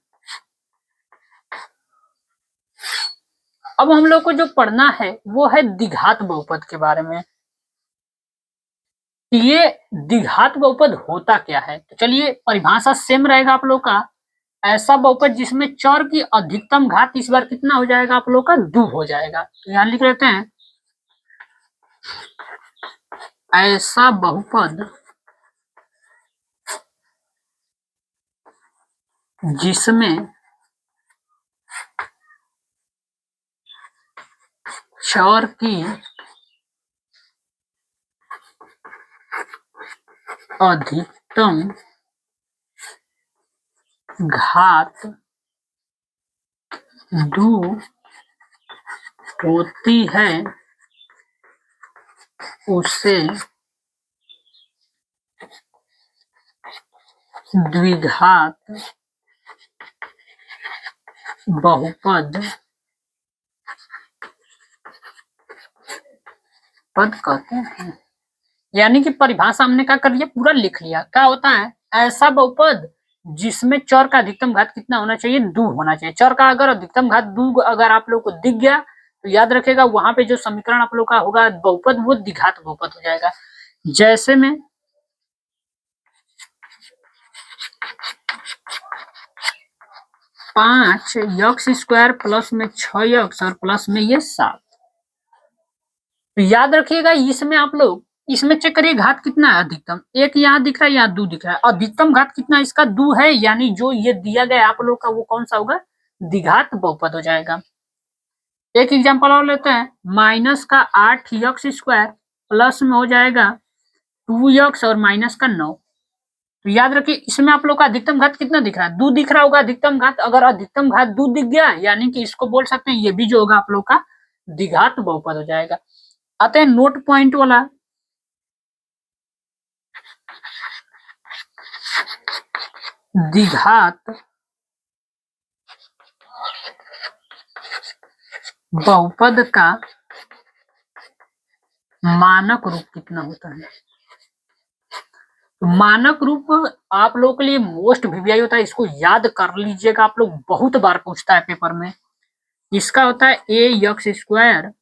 अब हम लोग को जो पढ़ना है वो है द्विघात बहुपद के बारे में। ये द्विघात बहुपद होता क्या है? तो चलिए परिभाषा सेम रहेगा आप लोग का। ऐसा बहुपद जिसमें चर की अधिकतम घात इस बार कितना हो जाएगा आप लोग का? 2 हो जाएगा। तो यहां लिख लेते हैं ऐसा बहुपद जिसमें चर की अधिकतम घात 2 होती है उसे द्विघात बहुपद पद कहते हैं। यानी कि परिभाषा हमने क्या कर लिया, पूरा लिख लिया। क्या होता है? ऐसा बहुपद जिसमें चर का अधिकतम घात कितना होना चाहिए? 2 होना चाहिए। चर का अगर अधिकतम घात 2 अगर आप लोग को दिख गया तो याद रखेगा वहां पे जो समीकरण आप लोग का होगा बहुपद वो द्विघात बहुपद हो जाएगा। जैसे में 5 यक्स स्क्वायर प्लस में 6 यक्स और प्लस में ये 7। तो याद रखिएगा इसमें आप लोग इसमें चेक करिए घात कितना है अधिकतम। एक यहाँ दिख रहा है, यहाँ 2 दिख रहा है। अधिकतम घात कितना इसका? 2 है, यानी जो ये दिया गया आप लोग का वो कौन सा होगा? द्विघात बहुपद हो जाएगा। एक एग्जांपल और लेते हैं, माइनस का 8 यक्स स्क्वायर प्लस में हो जाएगा 2 यक्स और माइनस का 9। तो याद रखिए इसमें आप लोग का अधिकतम घात कितना दिख रहा है? 2 दिख रहा होगा अधिकतम घात। अगर अधिकतम घात 2 दिख गया यानी कि इसको बोल सकते हैं ये भी जो होगा आप लोग का द्विघात बहुपद हो जाएगा। आते हैं नोट पॉइंट वाला। द्विघात बहुपद का मानक रूप कितना होता है। तो मानक रूप आप लोगों के लिए मोस्ट वीवीआई होता है, इसको याद कर लीजिएगा, आप लोग बहुत बार पूछता है पेपर में। इसका होता है ए यक्स स्क्वायर,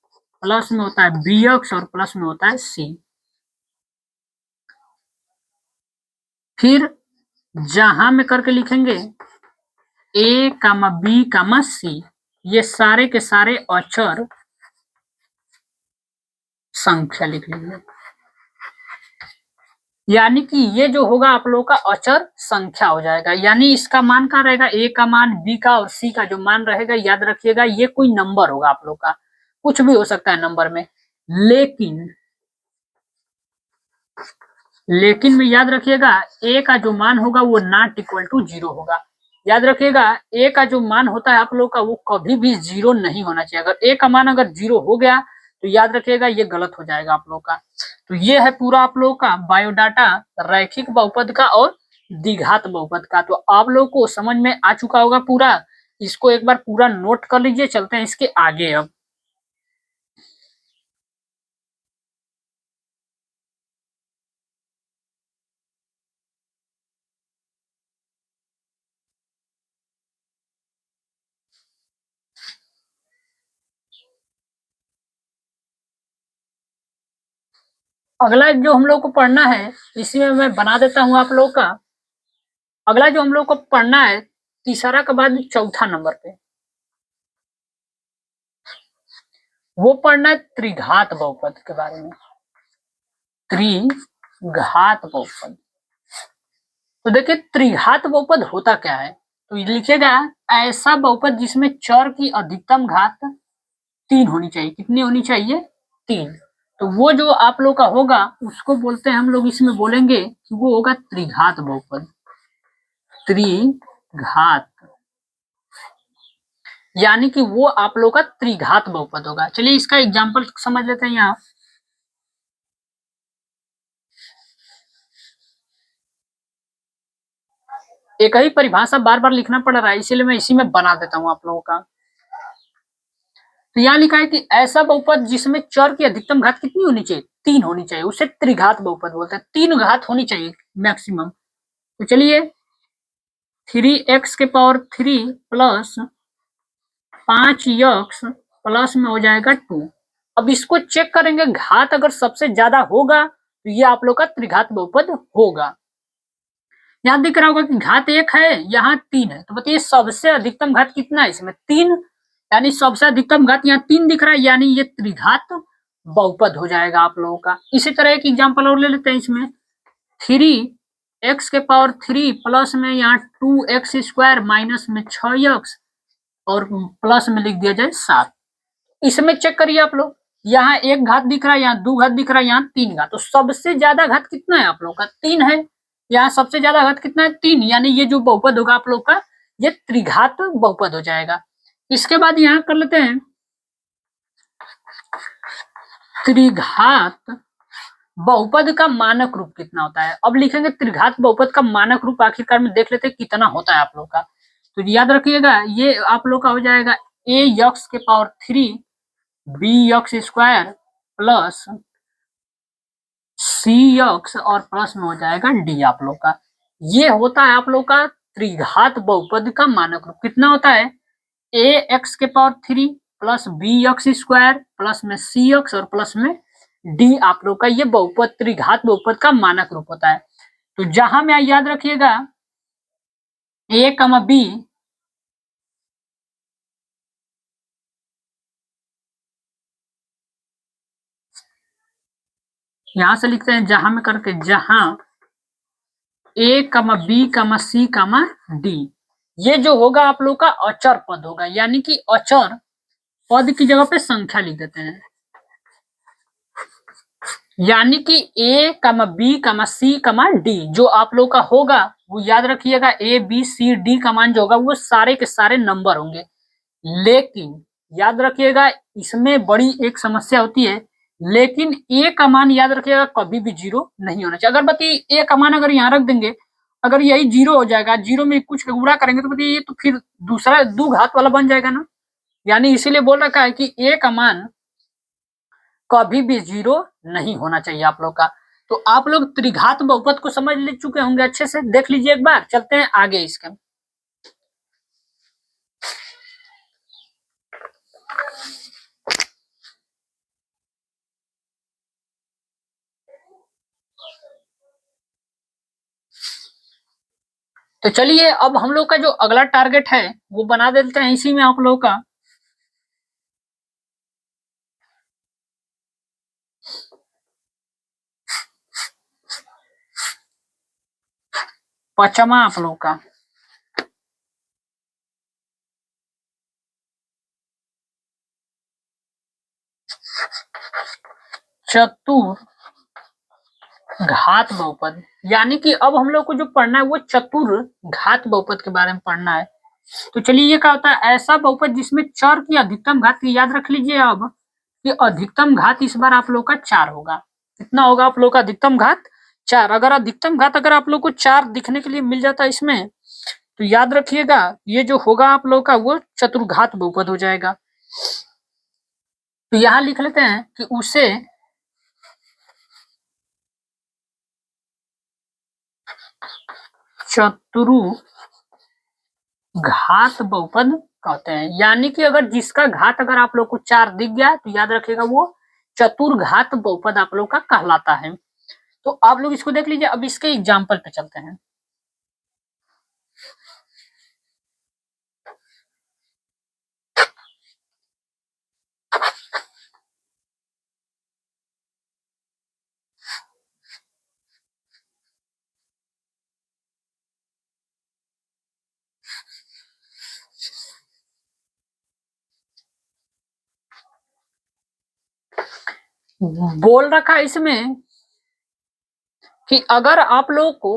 प्लस में होता है बी यक्स और प्लस में होता है सी। फिर जहां में करके लिखेंगे ए कामा बी कामा सी, ये सारे के सारे अचर संख्या लिख लीजिए, यानी कि ये जो होगा आप लोगों का अचर संख्या हो जाएगा। यानी इसका मान क्या रहेगा, ए का मान, बी का और सी का जो मान रहेगा, याद रखिएगा ये कोई नंबर होगा आप लोग का, कुछ भी हो सकता है नंबर में। लेकिन में याद रखिएगा ए का जो मान होगा वो नॉट इक्वल टू 0 होगा। याद रखिएगा ए का जो मान होता है आप लोग का वो कभी भी 0 नहीं होना चाहिए। अगर ए का मान अगर 0 हो गया तो याद रखिएगा ये गलत हो जाएगा आप लोग का। तो ये है पूरा आप लोग का बायोडाटा रैखिक बहुपद का और द्विघात बहुपद का। तो आप लोग को समझ में आ चुका होगा पूरा, इसको एक बार पूरा नोट कर लीजिए। चलते हैं इसके आगे। अब अगला जो हम लोग को पढ़ना है, इसी में मैं बना देता हूं आप लोग का। अगला जो हम लोग को पढ़ना है तीसरा के बाद चौथा नंबर पे, वो पढ़ना है त्रिघात बहुपद के बारे में। त्रिघात बहुपद, तो देखिए त्रिघात बहुपद होता क्या है, तो लिखिएगा ऐसा बहुपद जिसमें चर की अधिकतम घात 3 होनी चाहिए। कितनी होनी चाहिए? 3। तो वो जो आप लोग का होगा उसको बोलते हैं हम लोग, इसमें बोलेंगे कि वो होगा त्रिघात बहुपद। त्रिघात यानी कि वो आप लोग का त्रिघात बहुपद होगा। चलिए इसका एग्जाम्पल समझ लेते हैं। यहाँ एक ही परिभाषा बार बार लिखना पड़ रहा है, इसीलिए मैं इसी में बना देता हूं आप लोगों का। तो यहाँ लिखा है कि ऐसा बहुपद जिसमें चर की अधिकतम घात कितनी होनी चाहिए? 3 होनी चाहिए, उसे त्रिघात बहुपद बोलते हैं। 3 घात होनी चाहिए मैक्सिमम। तो चलिए 3x³ प्लस 5x प्लस में हो जाएगा 2। अब इसको चेक करेंगे, घात अगर सबसे ज्यादा होगा तो ये आप लोग का त्रिघात बहुपद होगा। यहाँ दिख रहा होगा कि घात 1 है, यहाँ 3 है, तो बताइए सबसे अधिकतम घात कितना है इसमें? 3। यानी सबसे अधिकतम घात यहाँ 3 दिख रहा है, यानी ये त्रिघात बहुपद हो जाएगा आप लोगों का। इसी तरह एक एग्जाम्पल और ले लेते हैं इसमें। 3x³ प्लस में यहाँ 2x² माइनस में 6x और प्लस में लिख दिया जाए 7। इसमें चेक करिए आप लोग, यहाँ 1 घात दिख रहा है, यहाँ 2 घात दिख रहा है, यहाँ 3 घात। तो सबसे ज्यादा घात कितना है आप लोग का? 3 है। यहाँ सबसे ज्यादा घात कितना है? 3। यानी ये जो बहुपद होगा आप लोग का ये त्रिघात बहुपद हो जाएगा। इसके बाद यहाँ कर लेते हैं त्रिघात बहुपद का मानक रूप कितना होता है। अब लिखेंगे त्रिघात बहुपद का मानक रूप, आखिरकार में देख लेते हैं कितना होता है आप लोग का। तो याद रखिएगा ये आप लोग का हो जाएगा a(x⁴) bx² प्लस cx और प्लस में हो जाएगा d आप लोग का। ये होता है आप लोग का त्रिघात बहुपद का मानक रूप। कितना होता है? ax⁴ प्लस bx² प्लस में cx और प्लस में d आप लोग का ये बहुपद त्रिघात बहुपद का मानक रूप होता है। तो जहां में याद रखिएगा a, b यहां से लिखते हैं जहां में करके, जहां a, b, c, d ये जो होगा आप लोग का अचर पद होगा। यानी कि अचर पद की जगह पे संख्या लिख देते हैं। यानी कि a, b, c, d जो आप लोग का होगा वो याद रखिएगा a, b, c, d का मान जो होगा वो सारे के सारे नंबर होंगे। लेकिन याद रखिएगा इसमें बड़ी एक समस्या होती है, लेकिन a का मान याद रखिएगा कभी भी 0 नहीं होना चाहिए। अगर बताइए a का मान अगर यहाँ रख देंगे, अगर यही 0 हो जाएगा, 0 में कुछ गुणा करेंगे तो बताइए ये तो फिर दूसरा 2 घात वाला बन जाएगा ना। यानी इसीलिए बोल रखा है कि ए का मान कभी भी 0 नहीं होना चाहिए आप लोग का। तो आप लोग त्रिघात बहुपद को समझ ले चुके होंगे अच्छे से, देख लीजिए एक बार, चलते हैं आगे इसके। तो चलिए अब हम लोग का जो अगला टारगेट है वो बना देते हैं इसी में आप लोग का। पांचवा आप लोग का चतुर घात बहुपद। यानी कि अब हम लोग को जो पढ़ना है वो चतुर घात बहुपद के बारे में पढ़ना है। तो चलिए ये क्या होता है, ऐसा बहुपद जिसमें चर की अधिकतम घात, याद रख लीजिए अब कि अधिकतम घात इस बार आप लोग का 4 होगा। कितना होगा आप लोग का अधिकतम घात? 4। अगर अधिकतम घात अगर आप लोग को 4 दिखने के लिए मिल जाता है इसमें, तो याद रखिएगा ये जो होगा आप लोग का वो चतुर्घात बहुपद हो जाएगा। तो यहां लिख लेते हैं कि उसे चतुर्घात बहुपद कहते हैं। यानी कि अगर जिसका घात अगर आप लोग को 4 दिख गया तो याद रखिएगा वो चतुर्घात बहुपद आप लोग का कहलाता है। तो आप लोग इसको देख लीजिए। अब इसके एग्जाम्पल पे चलते हैं। बोल रखा है इसमें कि अगर आप लोग को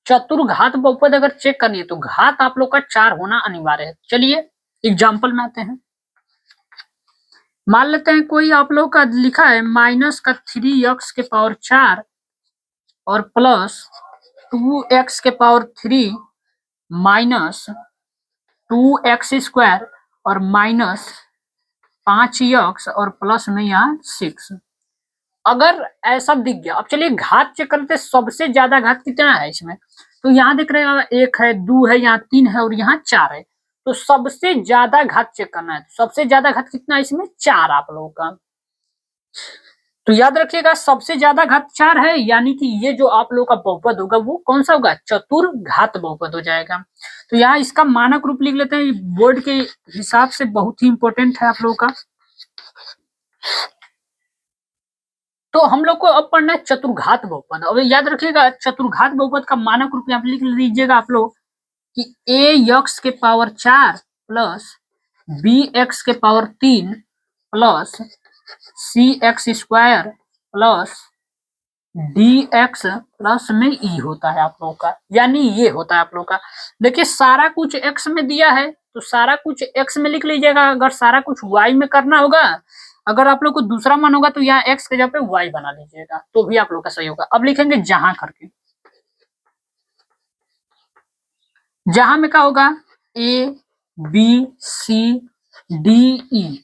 चतुर्घात बहुपद अगर चेक करनी है तो घात आप लोग का 4 होना अनिवार्य है। चलिए एग्जाम्पल में आते हैं। मान लेते हैं कोई आप लोग का लिखा है माइनस का 3x के पावर 4 और प्लस 2x के पावर 3 माइनस 2x स्क्वायर और माइनस 5x और प्लस में यहाँ 6। अगर ऐसा दिख गया, अब चलिए घात चेक करते हैं सबसे ज्यादा घात कितना है इसमें। तो यहाँ देख रहे हैं 1 है, 2 है, यहाँ 3 है और यहाँ 4 है। तो सबसे ज्यादा घात चेक करना है। सबसे ज्यादा घात कितना है इसमें? 4 आप लोगों का। तो याद रखिएगा सबसे ज्यादा घात 4 है, यानी कि ये जो आप लोग का बहुपद होगा वो कौन सा होगा? चतुर्घात बहुपद हो जाएगा। तो यहाँ इसका मानक रूप लिख लेते हैं, बोर्ड के हिसाब से बहुत ही इंपॉर्टेंट है आप लोगों का। तो हम लोग को अब पढ़ना है चतुर्घात बहुपद। अब याद रखिएगा चतुर्घात बहुपद का मानक रूप यहाँ पे लिख लीजिएगा आप लोग कि ए एक्स के पावर 4 प्लस बी एक्स के power 3 plus C X square plus D X plus में ई होता है आप लोगों का। यानी ये होता है आप लोगों का। देखिए सारा कुछ एक्स में दिया है तो सारा कुछ एक्स में लिख लीजिएगा। अगर सारा कुछ वाई में करना होगा, अगर आप लोग को दूसरा मान होगा तो यहाँ एक्स के जगह पे वाई बना लीजिएगा तो भी आप लोग का सही होगा। अब लिखेंगे जहां करके, जहां में क्या होगा? A B C D E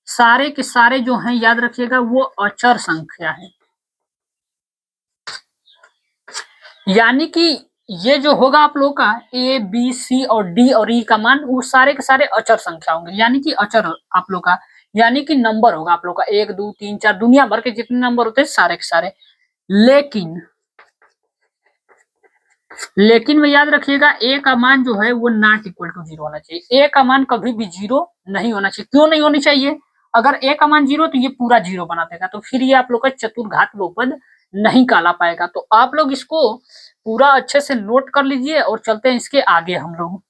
सारे के सारे जो हैं याद रखिएगा वो अचर संख्या है। यानी कि ये जो होगा आप लोगों का ए बी सी और डी और ई का मान वो सारे के सारे अचर संख्या होंगे। यानी कि अचर आप लोग का, यानी कि नंबर होगा आप लोग का 1 2 3 4 दुनिया भर के जितने नंबर होते हैं सारे के सारे। लेकिन में याद रखिएगा ए का मान जो है वो नॉट इक्वल टू 0 होना चाहिए। ए का मान कभी भी 0 नहीं होना चाहिए। क्यों नहीं होनी चाहिए? अगर ए का मान 0 तो ये पूरा 0 बना देगा, तो फिर ये आप लोग का चतुर्घात बहुपद नहीं कहला पाएगा। तो आप लोग इसको पूरा अच्छे से नोट कर लीजिए और चलते हैं इसके आगे हम लोग।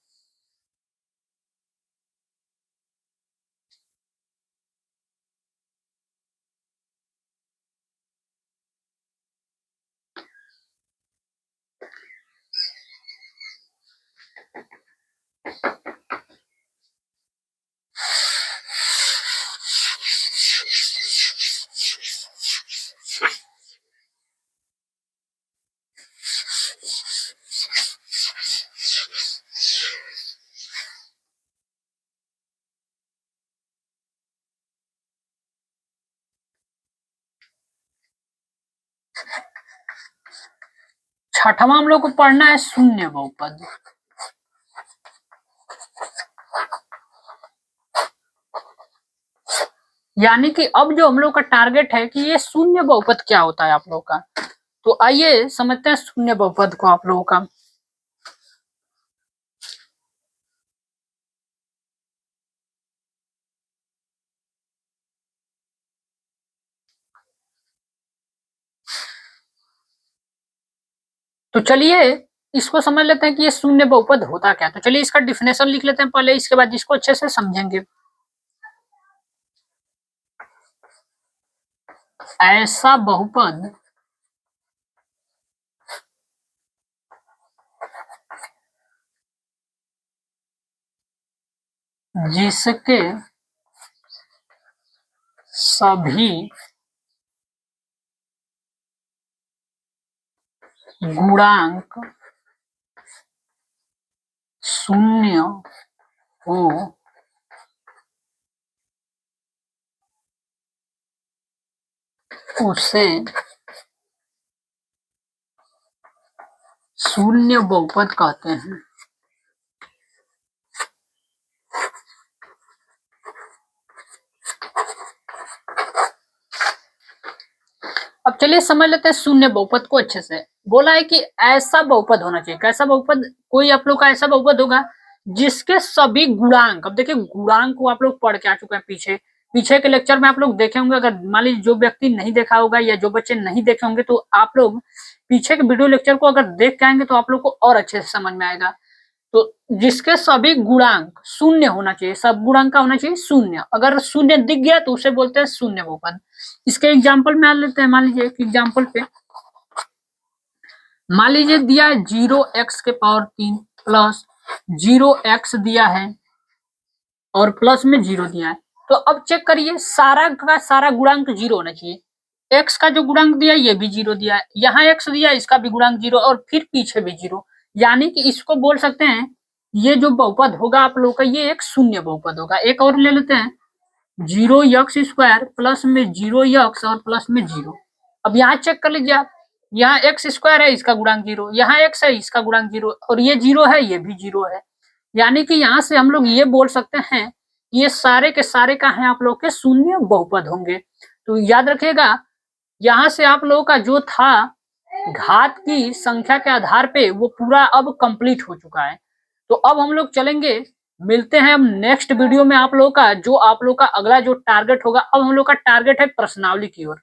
छठवां हम लोग को पढ़ना है शून्य बहुपद। यानी कि अब जो हम लोग का टारगेट है कि ये शून्य बहुपद क्या होता है आप लोग का। तो आइए समझते हैं शून्य बहुपद को आप लोगों का। तो चलिए इसको समझ लेते हैं कि ये शून्य बहुपद होता क्या। तो चलिए इसका डिफिनेशन लिख लेते हैं पहले, इसके बाद इसको अच्छे से समझेंगे। ऐसा बहुपद जिसके सभी गुणांक शून्य हो उसे शून्य बहुपद कहते हैं। अब चलिए समझ लेते हैं शून्य बहुपद को अच्छे से। बोला है कि ऐसा बहुपद होना चाहिए। कैसा बहुपद? कोई आप लोग का ऐसा बहुपद होगा जिसके सभी गुणांक, अब देखिए गुणांक को आप लोग पढ़ के आ चुके हैं पीछे पीछे के लेक्चर में आप लोग देखे होंगे। अगर मान लीजिए जो व्यक्ति नहीं देखा होगा या जो बच्चे नहीं देखे होंगे तो आप लोग पीछे के वीडियो लेक्चर को अगर देख के आएंगे तो आप लोग को और अच्छे से समझ में आएगा। तो जिसके सभी गुणांक शून्य होना चाहिए, सब गुणांक का होना चाहिए शून्य। अगर शून्य दिख गया तो उसे बोलते हैं शून्य बहुपद। इसके एग्जाम्पल में आ लेते हैं। मान लीजिए एक एग्जाम्पल पे मान लीजिए दिया है 0x3 प्लस 0x दिया है और प्लस में 0 दिया है। तो अब चेक करिए सारा का सारा गुणांक 0 होना चाहिए। x का जो गुणांक दिया है ये भी 0 दिया है, यहाँ x दिया है इसका भी गुणांक 0 और फिर पीछे भी 0। यानी कि इसको बोल सकते हैं ये जो बहुपद होगा आप लोगों का ये एक शून्य बहुपद होगा। एक और ले लेते हैं 0x² प्लस में 0x और प्लस में 0। अब यहाँ चेक कर लीजिए आप, यहाँ x² है इसका गुणांक 0, यहाँ x है इसका गुणांक 0 और ये 0 है ये भी 0 है। यानी कि यहाँ से हम लोग ये बोल सकते हैं ये सारे के सारे का है आप लोग के शून्य बहुपद होंगे। तो याद रखिएगा यहाँ से आप लोगों का जो था घात की संख्या के आधार पे वो पूरा अब कंप्लीट हो चुका है। तो अब हम लोग चलेंगे, मिलते हैं हम नेक्स्ट वीडियो में। आप लोगों का जो आप लोग का अगला जो टारगेट होगा, अब हम लोग का टारगेट है प्रश्नावली की ओर।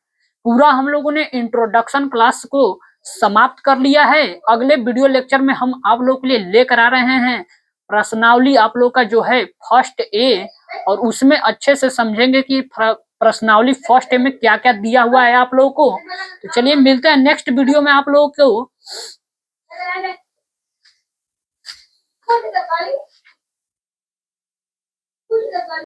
पूरा हम लोगों ने इंट्रोडक्शन क्लास को समाप्त कर लिया है। अगले वीडियो लेक्चर में हम आप लोग के लिए लेकर आ रहे हैं प्रश्नावली आप लोग का जो है फर्स्ट ए, और उसमें अच्छे से समझेंगे कि प्रश्नावली फर्स्ट ए में क्या क्या दिया हुआ है आप लोगों को। तो चलिए मिलते हैं नेक्स्ट वीडियो में आप लोगों को।